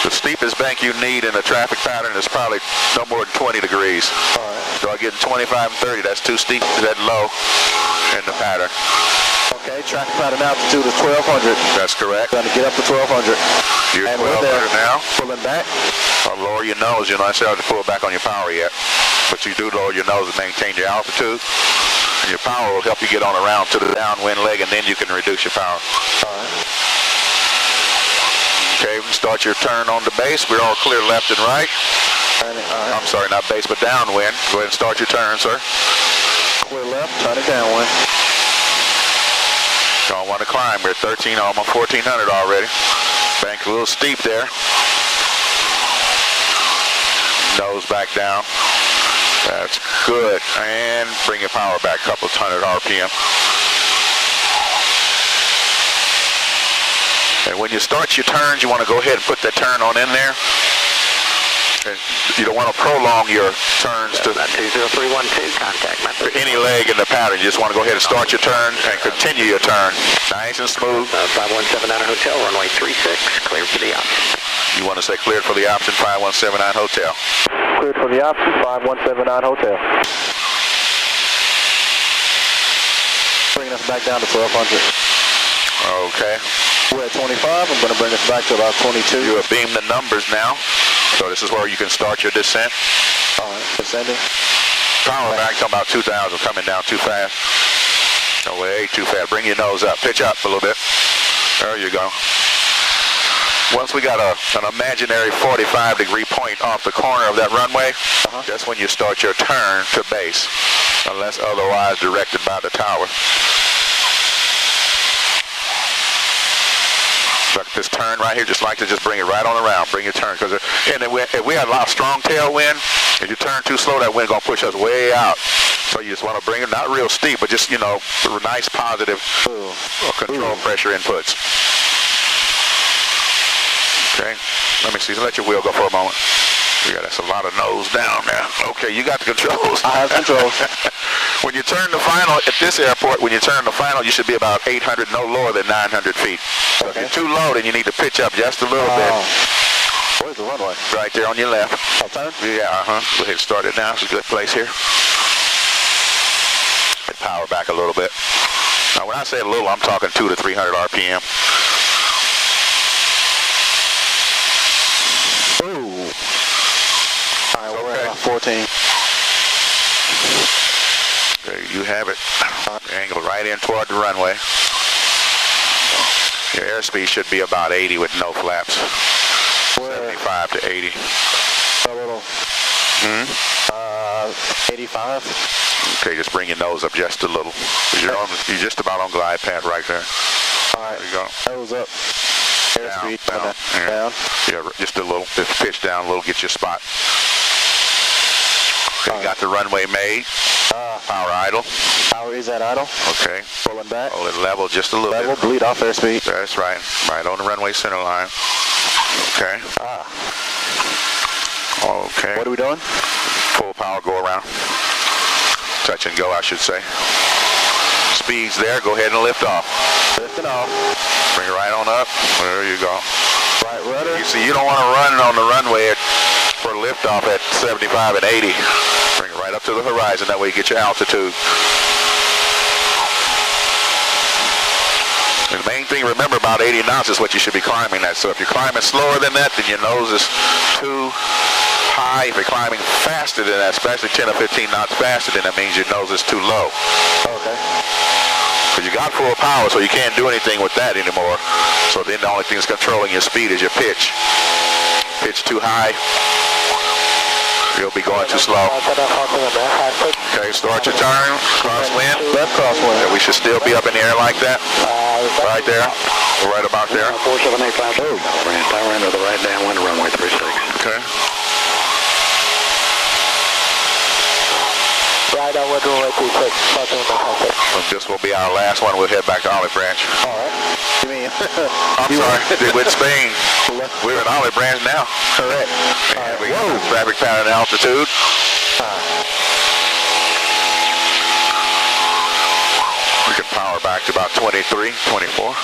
The steepest bank you need in a traffic pattern is probably no more than 20 degrees. All right. So I get 25 and 30, that's too steep, that low in the pattern. Okay, traffic pattern altitude is 1,200. That's correct. Going to get up to 1,200. You're and 1,200 now. Pulling back. I'll lower your nose. You're not sure to pull back on your power yet. But you do lower your nose to maintain your altitude. And your power will help you get on around to the downwind leg, and then you can reduce your power. All right. Okay, we can start your turn on the base. We're all clear left and right. I'm sorry, not base, but downwind. Go ahead and start your turn, sir. Clear left, turn it downwind. Don't want to climb. We're at 13, almost 1,400 already. Bank a little steep there. Nose back down. That's good. And bring your power back a couple of 100 RPM. And when you start your turns, you want to go ahead and put that turn on in there. And you don't want to prolong your turns to 20312, contact method. any leg in the pattern. You just want to go ahead and start your turn and continue your turn. Nice and smooth. 5179 Hotel, runway 36, cleared for the option. You want to say cleared for the option, 5179 Hotel. Cleared for the option, 5179 Hotel. Bringing us back down to 1,200. Okay. We're at 25. I'm going to bring us back to about 22. You have beamed the numbers now. So this is where you can start your descent. All right, descending. Power back to about 2,000, coming down too fast. No way, too fast. Bring your nose up. Pitch up a little bit. There you go. Once we got an imaginary 45-degree point off the corner of that runway, that's when you start your turn to base, unless otherwise directed by the tower. Like this turn right here, just like to just bring it right on around. Bring your turn, because if we had a lot of strong tailwind, if you turn too slow, that wind gonna push us way out. So you just want to bring it, not real steep, but just, you know, nice positive control pressure inputs. Okay, let me see. Let your wheel go for a moment. Yeah, that's a lot of nose down now. Okay, you got the controls. I have controls. When you turn the final at this airport, when you turn the final, you should be about 800, no lower than 900 feet. So if you're too low, then you need to pitch up just a little bit. Where's the runway? Right there on your left. I'll turn? Yeah, Go ahead and start it now. It's a good place here. And power back a little bit. Now, when I say a little, I'm talking 200 to 300 RPM. Ooh. All right, we're at 14. There you have it. Angle right in toward the runway. Your airspeed should be about 80 with no flaps. 75 to 80. A little. 85. Okay, just bring your nose up just a little. You're just about on glide path right there. All right. There you go. Nose up. Airspeed down. Yeah, just a little. Just pitch down a little. Get your spot. Okay, you got the runway made. Power idle. Power is at idle. Okay. Pulling back. Hold it level just a little bit. Level, bleed off airspeed. That's right. Right on the runway center line. Okay. Okay. What are we doing? Full power go around. Touch and go, I should say. Speed's there. Go ahead and lift off. Lifting off. Bring it right on up. There you go. Right rudder. You see, you don't want to run on the runway for liftoff at 75 and 80. Bring it right up to the horizon. That way you get your altitude. And the main thing, remember, about 80 knots is what you should be climbing at. So if you're climbing slower than that, then your nose is too high. If you're climbing faster than that, especially 10 or 15 knots faster, then that means your nose is too low. Okay. Because you got full power, so you can't do anything with that anymore. So then the only thing that's controlling your speed is your pitch. Pitch too high, you'll be going too slow. Okay, start your turn. Crosswind. Left crosswind. Yeah, we should still be up in the air like that. Right there. We're right about there. 4785. Power into the right downwind, runway 36. Okay. Right on with runway 36. This will be our last one. We'll head back to Olive Branch. All right. You mean? I'm sorry. Dewitt, Spain. We're in Olive Branch now. Correct. And we got traffic pattern altitude. We can power back to about 23, 24.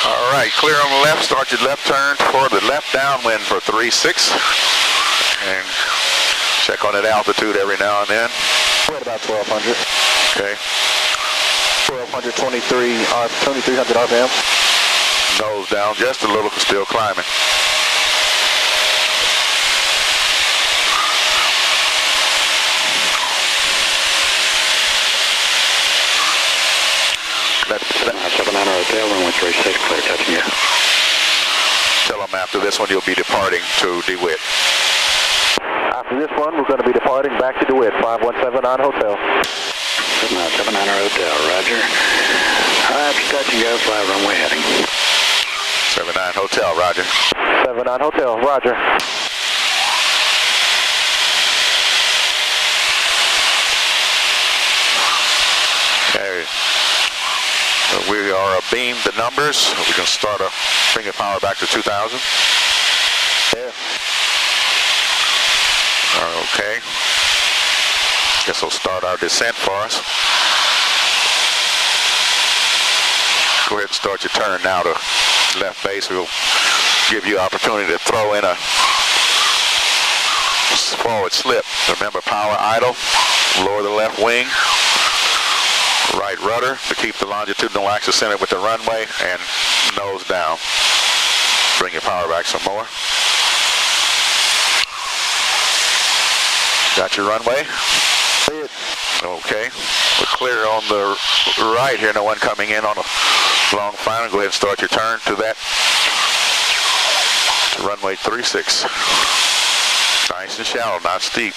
All right, clear on the left. Start your left turn toward the left downwind for 36. And check on that altitude every now and then. We're at about 1200. Okay. 2300 RPM. Nose down just a little, still climbing. That's 79 Hotel, runway 36, clear touching you. Tell them after this one you'll be departing to Dewitt. After this one, we're going to be departing back to Dewitt, 5179 Hotel. 79 Hotel, roger. After touch and go, fly runway heading. 79 Hotel, roger. 79 Hotel, roger. Okay. We are beamed the numbers. We can start bringing power back to 2000. Yeah. Okay. Guess we'll start our descent for us. Go ahead and start your turn now to left base. We'll give you opportunity to throw in a forward slip. Remember, power idle. Lower the left wing. Right rudder to keep the longitudinal axis centered with the runway, and nose down. Bring your power back some more. Got your runway? Okay. We're clear on the right here. No one coming in on a long final. Go ahead and start your turn to that. Runway 36. Nice and shallow, not steep.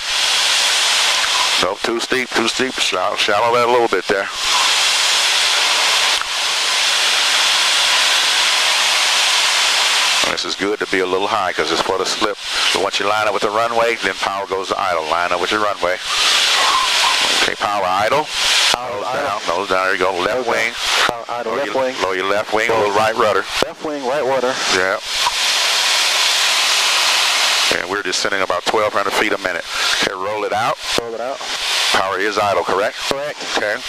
Nope, too steep, too steep. Shallow that a little bit there. This is good to be a little high because it's for the slip. But once you line up with the runway, then power goes to idle. Line up with your runway. Okay, power idle. Nose down. There you go. Left wing. Power idle, left wing. Lower your left wing, a little right rudder. Left wing, right rudder. Yeah. And we're just sending about 1,200 feet a minute. Okay, roll it out. Roll it out. Power is idle, correct? Correct. Okay.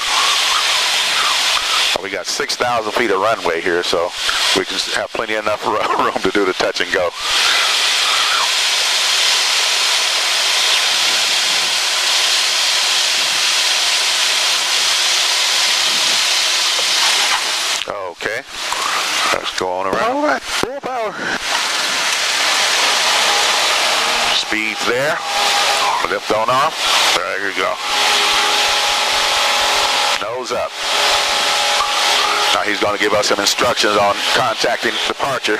We got 6,000 feet of runway here, so we can have plenty enough room to do the touch and go. Okay. Let's go on around. All right. Full power. Speed's there. Lift on off. There you go. Nose up. Now he's going to give us some instructions on contacting departure.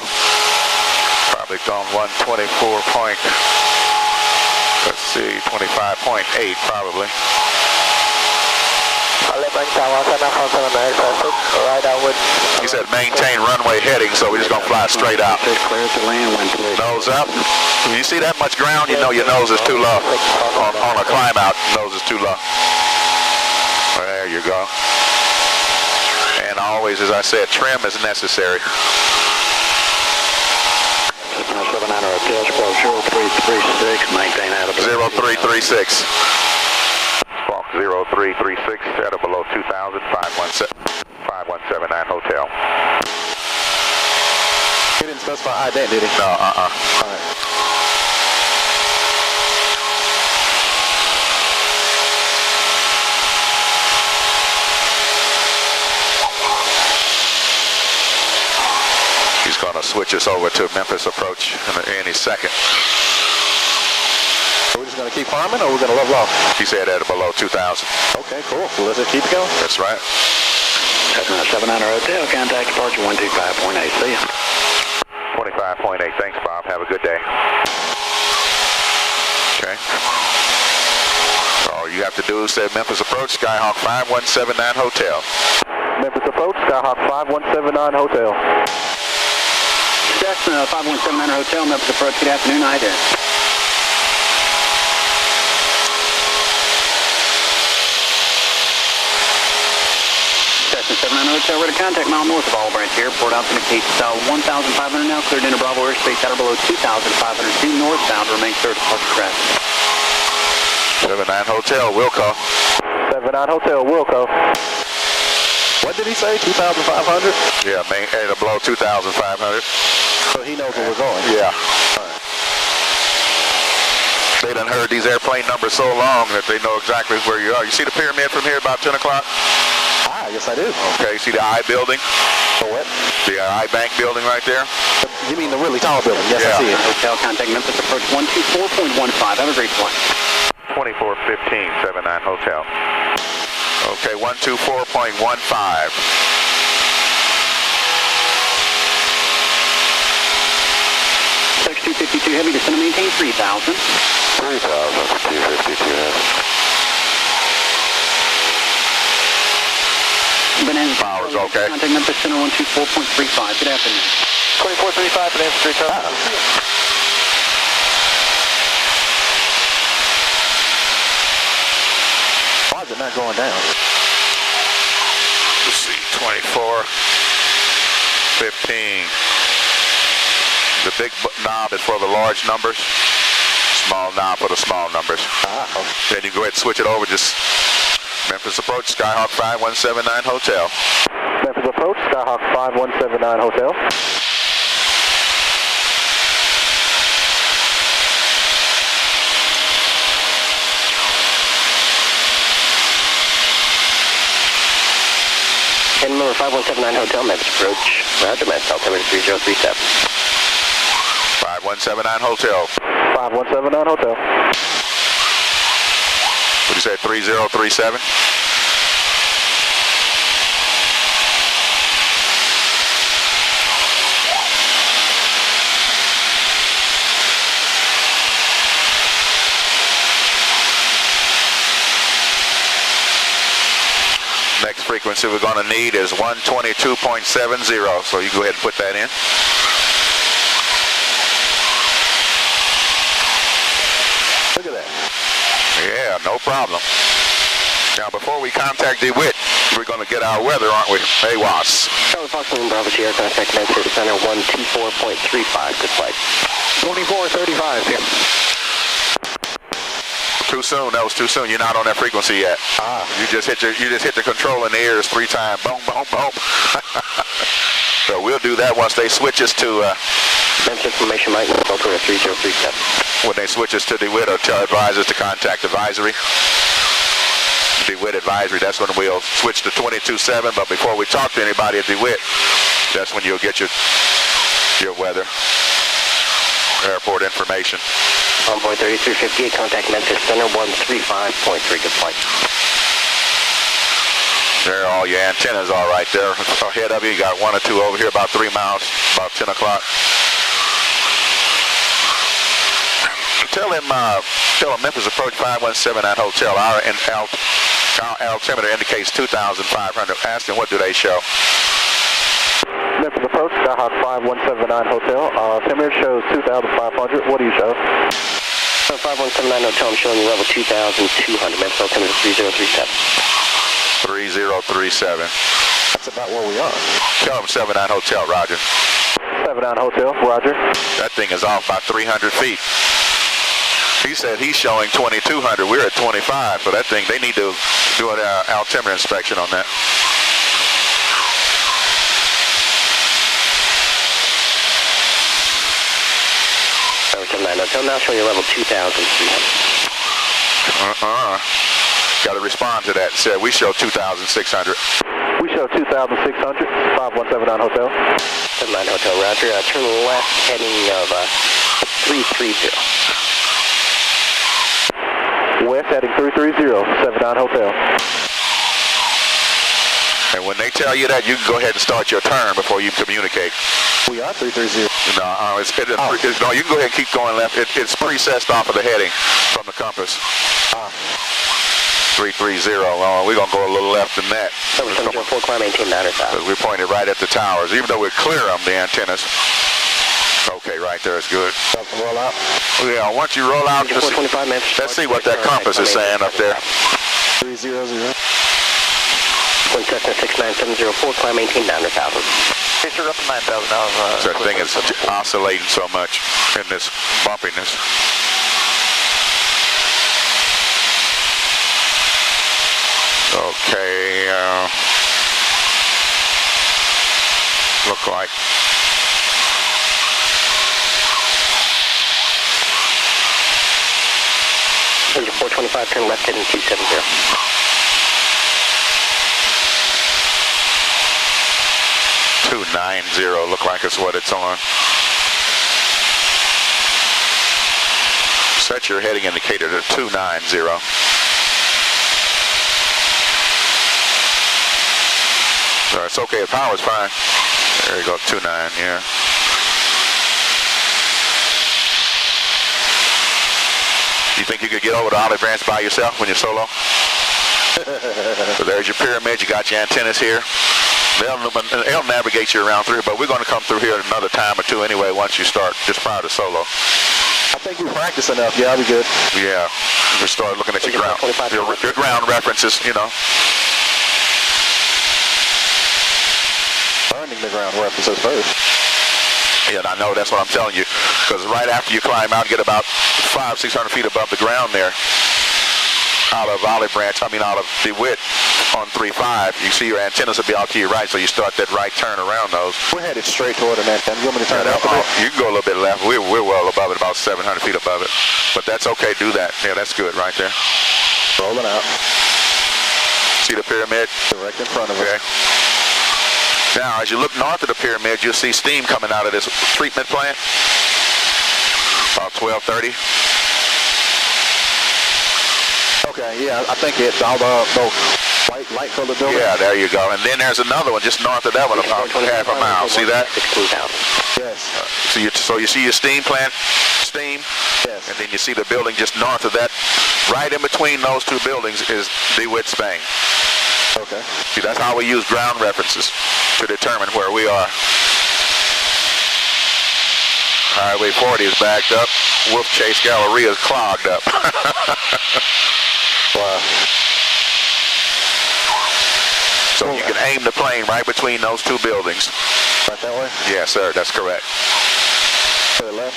Probably on 124 point, let's see, 25.8 probably. He said maintain runway heading, so we're just going to fly straight out. Nose up. When you see that much ground, you know your nose is too low. On a climb out, nose is too low. There you go. And always, as I said, trim is necessary. 0336, maintain out of 0336. Falk 0336, set up below 2000, 5179 hotel. He didn't specify ident, did he? No, All right. He's going to switch us over to Memphis approach in any second. Are we just going to keep climbing, or we're going to level off? He said at below 2,000. Okay, cool. So let's just keep going. That's right. 700 Hotel, contact departure 125.8. See ya. 25.8. Thanks, Bob. Have a good day. Okay. All you have to do is say Memphis approach, Skyhawk 5179 Hotel. Memphis approach, Skyhawk 5179 Hotel. Cessna 5179 Hotel, Memphis approach, good afternoon, ident. Cessna 79 Hotel, ready to contact mile north of Olive Branch Airport, altimeter 1,500 now, cleared into Bravo airspace at or below 2,500 feet northbound, remain clear to departure traffic. 79 Hotel, Wilco. 79 Hotel, Wilco. What did he say, 2,500? Yeah, main at below 2,500. So he knows where we're going. Yeah. They done heard these airplane numbers so long that they know exactly where you are. You see the pyramid from here about 10 o'clock? Ah, yes I do. Okay, you see the I building? For what? The I bank building right there? You mean the really tall building? Yes, Yeah. I see it. Hotel, contact Memphis approach 124.15. Have a great flight. 2415, 79 Hotel. Okay, 124.15. 252 heavy, descend to maintain 3,000. 252 heavy. Bonanza Power's okay. Contact Memphis Center 124.35. Good afternoon. 2435, Bonanza 3000. Why is it not going down? Let's see, 2415. The big knob is for the large numbers. Small knob for the small numbers. Then you go ahead and switch it over. Just Memphis approach, Skyhawk 5179 Hotel. Memphis approach, Skyhawk 5179 Hotel. And number 5179 Hotel, Memphis approach. Roger, Memphis, altimeter 3037. 5179 Hotel. 5179 Hotel. What did you say, 3037? Next frequency we're going to need is 122.70, so you go ahead and put that in. problem. Now, before we contact Dewitt, we're going to get our weather, aren't we? Hey, Was. Charlie Foxtrot, Bravo Sierra, contact Memphis Center 124.35. Good flight. 2435 here. Too soon. That was too soon. You're not on that frequency yet. You just hit the control in the ears 3 times. Boom, boom, boom. So we'll do that once they switch us to Memphis information might go to 3037. when they switch us to DeWitt or tell advisors to contact advisory. DeWitt advisory, that's when we'll switch to 22.7, but before we talk to anybody at DeWitt, that's when you'll get your weather, airport information. Envoy 3358, contact Memphis Center 135.3, good flight. There are all your antennas are right there. Ahead of you, you got 1 or 2 over here, about 3 miles, about 10 o'clock. Tell him Memphis approach 5179 Hotel. Our altimeter indicates 2,500. Ask him what do they show. Memphis approach, Skyhawk 5179 Hotel. Altimeter shows 2,500. What do you show? 5179 Hotel, I'm showing you level 2,200. Memphis altimeter 3037. 3037. That's about where we are. Tell him 79 Hotel, Roger. 79 Hotel, Roger. That thing is off by 300 feet. He said he's showing 2,200. We're at 25, so that thing, they need to do an altimeter inspection on that. Hotel now showing you level 2,300. Got to respond to that. Said we show 2,600. We show 2,600, 5179 Hotel. 79 Hotel, Roger. Turn left heading of 330. West heading 330, 79 Hotel. And when they tell you that, you can go ahead and start your turn before you communicate. We are 330. No, no, you can go ahead and keep going left. It's precessed off of the heading from the compass. 330. We're going to go a little left than that. 704, climb 18,900. We're pointed right at the towers, even though we're clear of the antennas. Okay, right there is good. Roll out. Yeah, once you roll out, let's see what that compass is saying up there. 300. One Cessna 69704, climb 18,900. Pitcher up to 9,000 now. That thing is oscillating so much in this bumpiness. Okay, look like 425, turn left heading 270. 290, look like it's what it's on. Set your heading indicator to 290. So it's okay, the power's fine. There you go, 29, yeah. You think you could get over to Olive Branch by yourself when you're solo? So there's your pyramid, you got your antennas here. They'll navigate you around through, but we're going to come through here another time or two anyway once you start, just prior to solo. I think you practice enough. Yeah, I'll be good. Yeah, we start looking at your ground references, you know. Learning the ground references first. Yeah, I know, that's what I'm telling you. Because right after you climb out, get about 500-600 feet above the ground there, out of out of Dewitt on 35, you see your antennas will be out to your right, so you start that right turn around those. We're headed straight toward an antenna. You want me to turn it up a bit? You can go a little bit left. We're well above it, about 700 feet above it. But that's okay, do that. Yeah, that's good right there. Rolling out. See the pyramid? Direct in front of us. Now, as you look north of the pyramid, you'll see steam coming out of this treatment plant. About 1230. Okay, yeah, I think it's all the light colored building. Yeah, there you go. And then there's another one just north of that one, about half a mile. See that? Yes. So you see your steam plant, Yes. and then you see the building just north of that. Right in between those two buildings is DeWitt, Spain. Okay. See, that's how we use ground references to determine where we are. Highway 40 is backed up. Wolf Chase Galleria is clogged up. Wow. So you can aim the plane right between those two buildings. Right that way? Yes, sir. That's correct. To the left?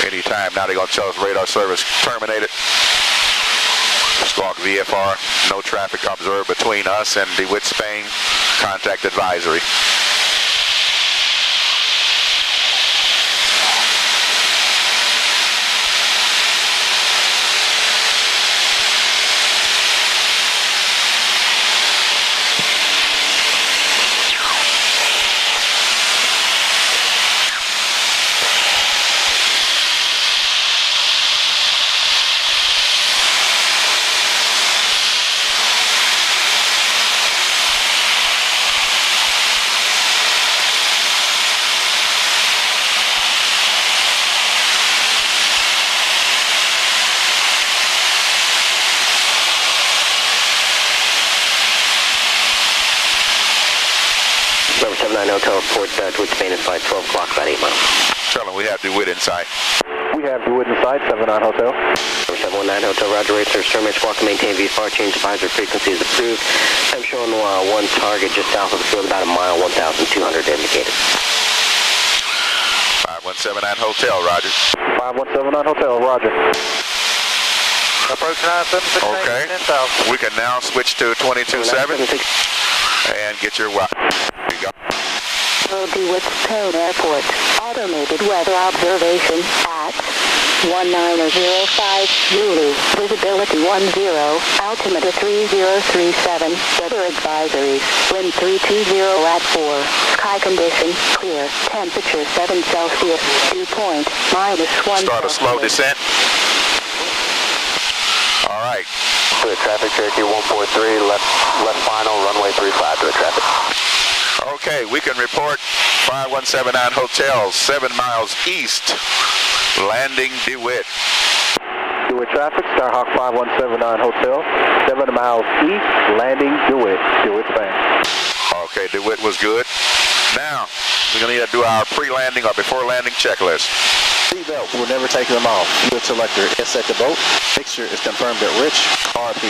Anytime now they're going to tell us radar service terminated. Squawk VFR, no traffic observed between us and Dewitt, Spain. Contact advisory. Number 79 Hotel report Dewitt, Spain in flight 12 o'clock, about 8 miles. Tell them we have Dewitt in sight. We have Dewitt in sight, 79 Hotel. Number 719 Hotel, Roger, rate service terminate, squawk to maintain VFR, change advisory frequency is approved. I'm showing one target just south of the field, about a mile, 1,200 indicated. 5179 Hotel, Roger. 5179 Hotel, Roger. Approach 976. Okay. 10,000. We can now switch to 227 and get your you go. Dewitt Airport. Automated weather observation at 1905 Zulu. Visibility 10. Altimeter 3037. Weather advisories. Wind 320 at 4. Sky condition clear. Temperature 7 Celsius. Dew point -1. Start a slow descent. All right. To the traffic, Cherokee 143, left final, runway 35 to the traffic. Okay, we can report 5179 Hotel, 7 miles east, landing Dewitt. Dewitt traffic, Starhawk 5179 Hotel, 7 miles east, landing Dewitt, Dewitt, Spain. Okay, Dewitt was good. Now, we're going to need to do our pre-landing or before landing checklist. Seatbelt, we're never taking them off. Fuel selector is set to boat. Mixture is confirmed at rich. RP.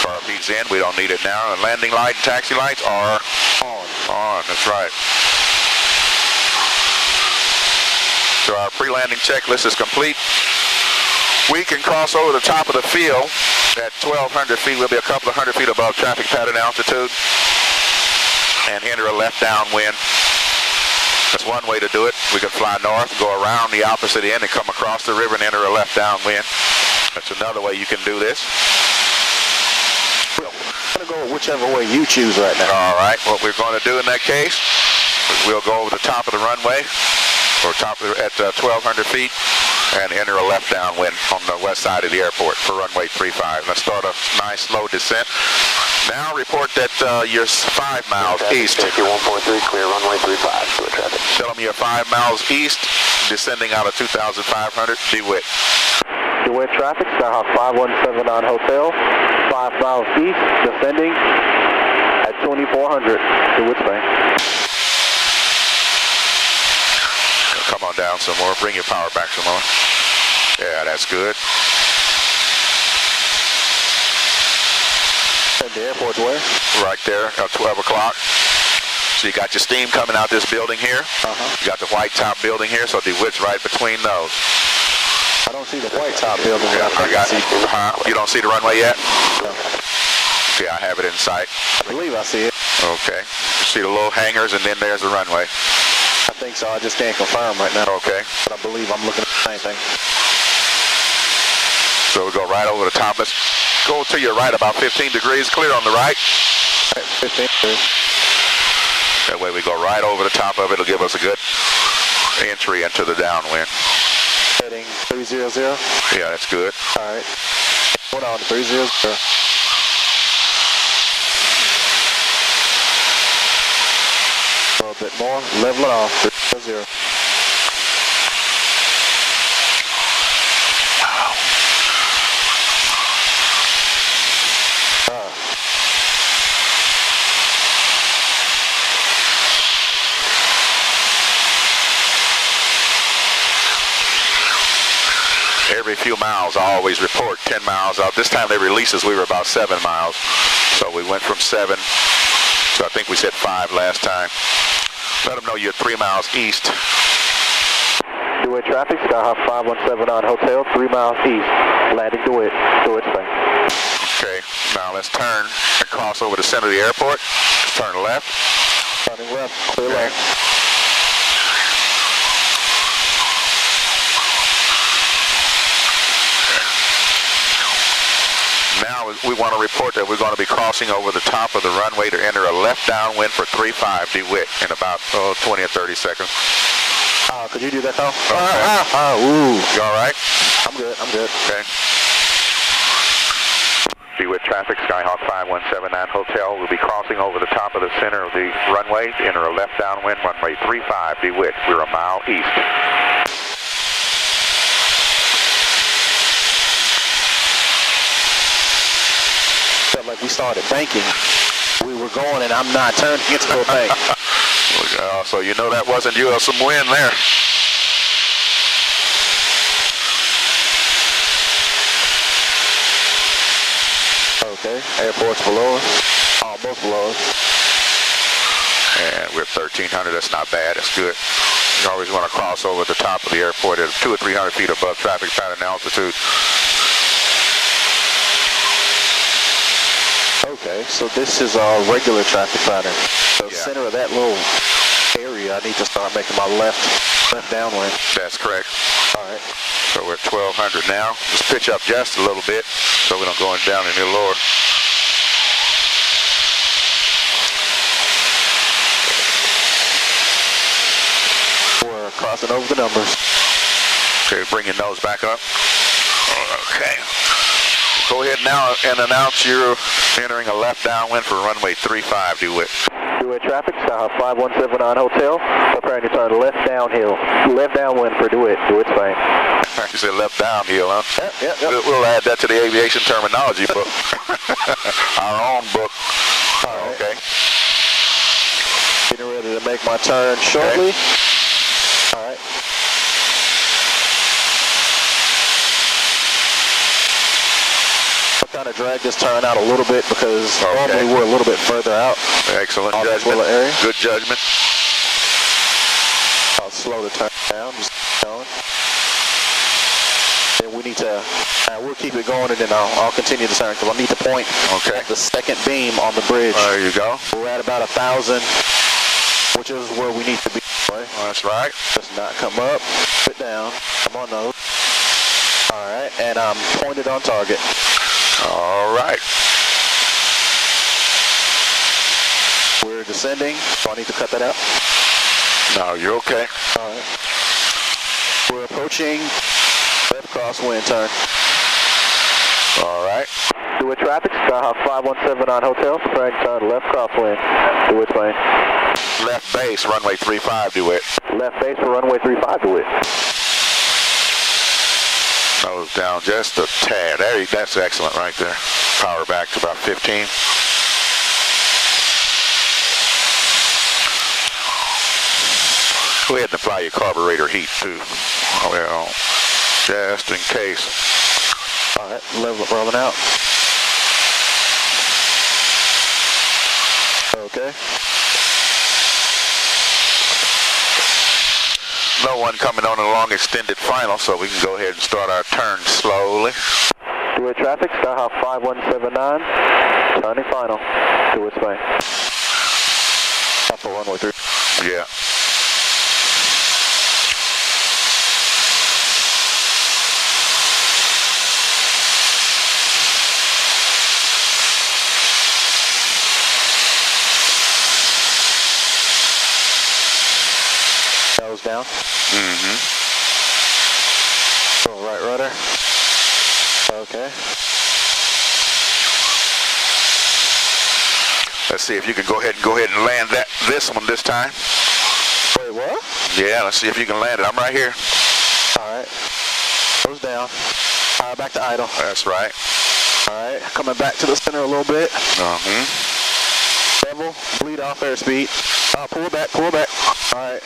RP's in, we don't need it now. And landing light and taxi lights are on, that's right. So our pre-landing checklist is complete. We can cross over the top of the field at 1,200 feet. We'll be a couple of hundred feet above traffic pattern altitude and enter a left downwind. That's one way to do it. We can fly north, go around the opposite end and come across the river and enter a left downwind. That's another way you can do this. We're going to go whichever way you choose right now. All right, what we're going to do in that case is we'll go over the top of the runway, or top of at 1,200 feet, and enter a left downwind on the west side of the airport for runway 35. Let's start a nice slow descent. Now report that you're 5 miles east. Cherokee 143, clear runway 35 to the traffic. Tell them you're 5 miles east, descending out of 2,500, Dewitt. Dewitt traffic, Starhawk 5179 Hotel, 5 miles east, descending at 2,400, Dewitt, Spain. Come on down some more, bring your power back some more. Yeah, that's good. The airport's where? Right there at 12 o'clock. So you got your steam coming out this building here. You got the white top building here, so Dewitt's right between those. I don't see the white top building. Yeah, you don't see the runway yet? No. Yeah, I have it in sight. I believe I see it. Okay. You see the little hangars, and then there's the runway. I think so. I just can't confirm right now. Okay. But I believe I'm looking at the same thing. So we go right over the top. Let's go to your right about 15 degrees. Clear on the right. 15 degrees. That way we go right over the top of it. It'll give us a good entry into the downwind. Heading 300. Yeah, that's good. All right. Hold on, 300. A little bit more. Level it off. 300. few miles, I always report 10 miles out. This time they released us, we were about 7 miles. So we went from 7 to I think we said 5 last time. Let them know you're 3 miles east. Dewitt traffic, Skyhawk 517 on hotel, 3 miles east. Landing Dewitt, Dewitt Spain. Okay, now let's turn and cross over the center of the airport. Turn left. Turning left, clear left. Now we want to report that we're going to be crossing over the top of the runway to enter a left downwind for 35 Dewitt in about 20 or 30 seconds. Could you do that, though? Okay. Ooh. You all right? I'm good, I'm good. Okay. Dewitt traffic, Skyhawk 5179 Hotel. We'll be crossing over the top of the center of the runway to enter a left downwind, runway 35 Dewitt. We're a mile east. Felt like we started banking. We were going and I'm not turning into a bank. So you know that wasn't you, some wind there. Okay, airport's below us. Almost below us. And we're 1,300, that's not bad, that's good. You always want to cross over the top of the airport at 200 or 300 feet above traffic pattern altitude. Okay, so this is our regular traffic pattern. So center of that little area, I need to start making my left downwind. That's correct. All right. So we're at 1,200 now. Just pitch up just a little bit so we don't go down any lower. We're crossing over the numbers. Okay, bring your nose back up. Okay. Go ahead now and announce you're entering a left downwind for runway 35 Dewitt. Dewitt traffic, Skyhawk 5179 Hotel. Preparing to turn left downhill. Left downwind for Dewitt, Dewitt Spain. You said left downhill, huh? Yep. We'll add that to the aviation terminology book. Our own book. All right. Okay. Getting ready to make my turn shortly. Okay. All right. Kind of drag this turn out a little bit because normally we're a little bit further out. Excellent judgment. area. Good judgment. I'll slow the turn down, just going. And we need to, we'll keep it going and then I'll continue the turn because I need to point at the second beam on the bridge. There you go. We're at about 1,000, which is where we need to be. Right? That's right. Just not come up, sit down, come on those. All right, and I'm pointed on target. All right. We're descending, so I need to cut that out. No, you're okay. All right. We're approaching left crosswind turn. All right. Dewitt traffic, Skyhawk 517 on hotel, preparing to turn left crosswind. Dewitt plane. Left base, runway 35 Dewitt. Left base for runway 35 Dewitt. Nose down just a tad. That's excellent right there. Power back to about 15. Go ahead and apply your carburetor heat too. Well, just in case. All right, leveling out. Okay. No one coming on a long extended final, so we can go ahead and start our turn slowly. Dewitt traffic, Skyhawk 5179, turning final. Dewitt Spain. Up for runway 3. Yeah. Nose down. Mm-hmm. Full right rudder. Okay. Let's see if you can go ahead and land this one this time. Wait, what? Yeah, let's see if you can land it. I'm right here. All right. Nose down. Back to idle. That's right. All right. Coming back to the center a little bit. Mm-hmm. Level. Bleed off airspeed. Pull back. All right.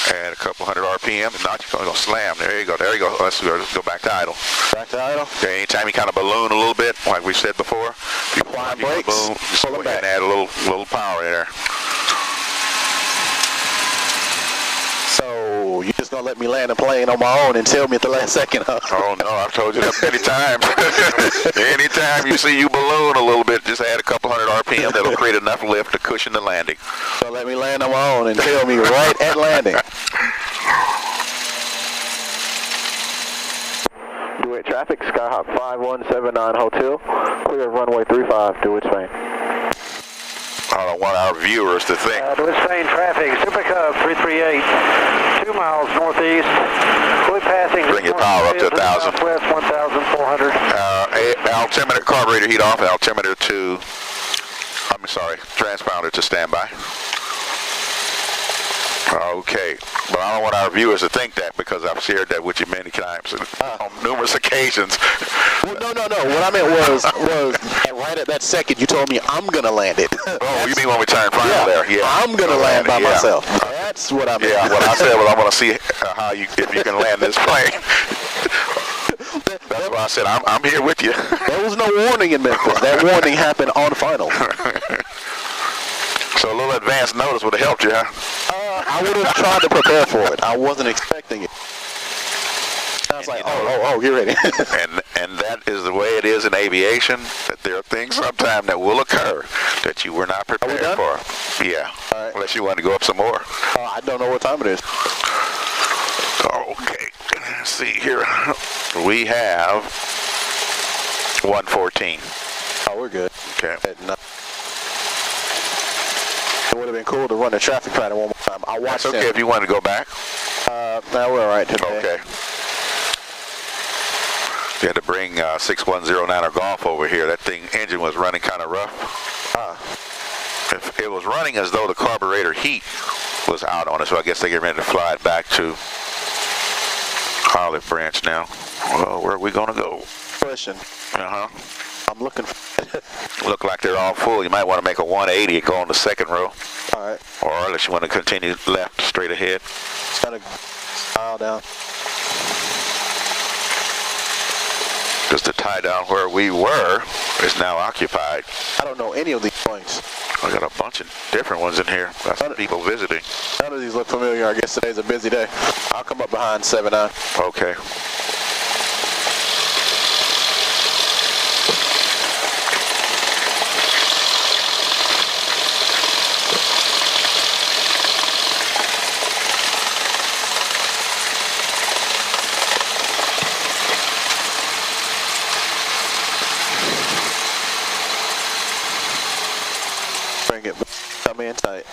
Add a couple hundred RPM, and not you're going to slam. There you go. There you go. Let's go back to idle. Back to idle. Okay, anytime you kind of balloon a little bit, like we said before, if you Apply brakes, balloon, just go ahead and add a little power there. So you just gonna let me land a plane on my own and tell me at the last second, huh? Oh no, I've told you that many times. Anytime you see you balloon a little bit, just add a couple hundred RPM. That'll create enough lift to cushion the landing. So let me land on my own and tell me right at landing. Dewitt traffic, Skyhawk 5179 Hotel, clear of runway 35, Dewitt, Spain. I don't want our viewers to think. Dewitt, Spain traffic, Super Cub 338, 2 miles northeast, fully passing. Bring your power up to 1,000. Northwest 1,400. Altimeter, carburetor heat off, altimeter to, I'm sorry, transponder to standby. Okay, but I don't want our viewers to think that because I've shared that with you many times on numerous occasions. Well, no. What I meant was right at that second you told me I'm gonna land it. Oh, you mean when we turn final there? Yeah, I'm gonna land by myself. That's what I meant. Yeah, what I said was I want to see how if you can land this plane. That's why I said I'm here with you. There was no warning in Memphis. That warning happened on final. So a little advance notice would have helped you, huh? I would have tried to prepare for it. I wasn't expecting it. I was like, you're ready. and that is the way it is in aviation, that there are things sometime that will occur that you were not prepared for. Yeah, right. Unless you want to go up some more. I don't know what time it is. Okay, let's see here. We have 1:14. Oh, we're good. Okay. It would have been cool to run the traffic pattern one more time. I watched That's okay if you want to go back. No, we're all right today. Okay. You had to bring 6109er Golf over here. That engine was running kind of rough. It was running as though the carburetor heat was out on it, so I guess they get ready to fly it back to Olive Branch now. Well, where are we going to go? Question. I'm looking for Look like they're all full. You might want to make a 180 and go on the second row. All right. Or unless you want to continue left straight ahead. Just gotta dial down. Because the tie down where we were is now occupied. I don't know any of these points. I got a bunch of different ones in here. Got some people visiting. None of these look familiar. I guess today's a busy day. I'll come up behind 7-9. Okay. Come in tight.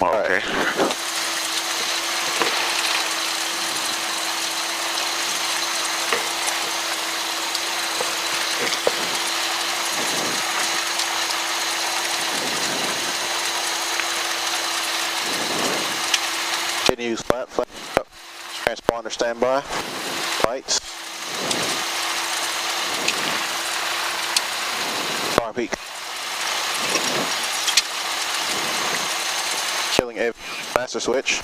Okay. Can you use flat, transponder standby, lights, far peak, killing a master switch.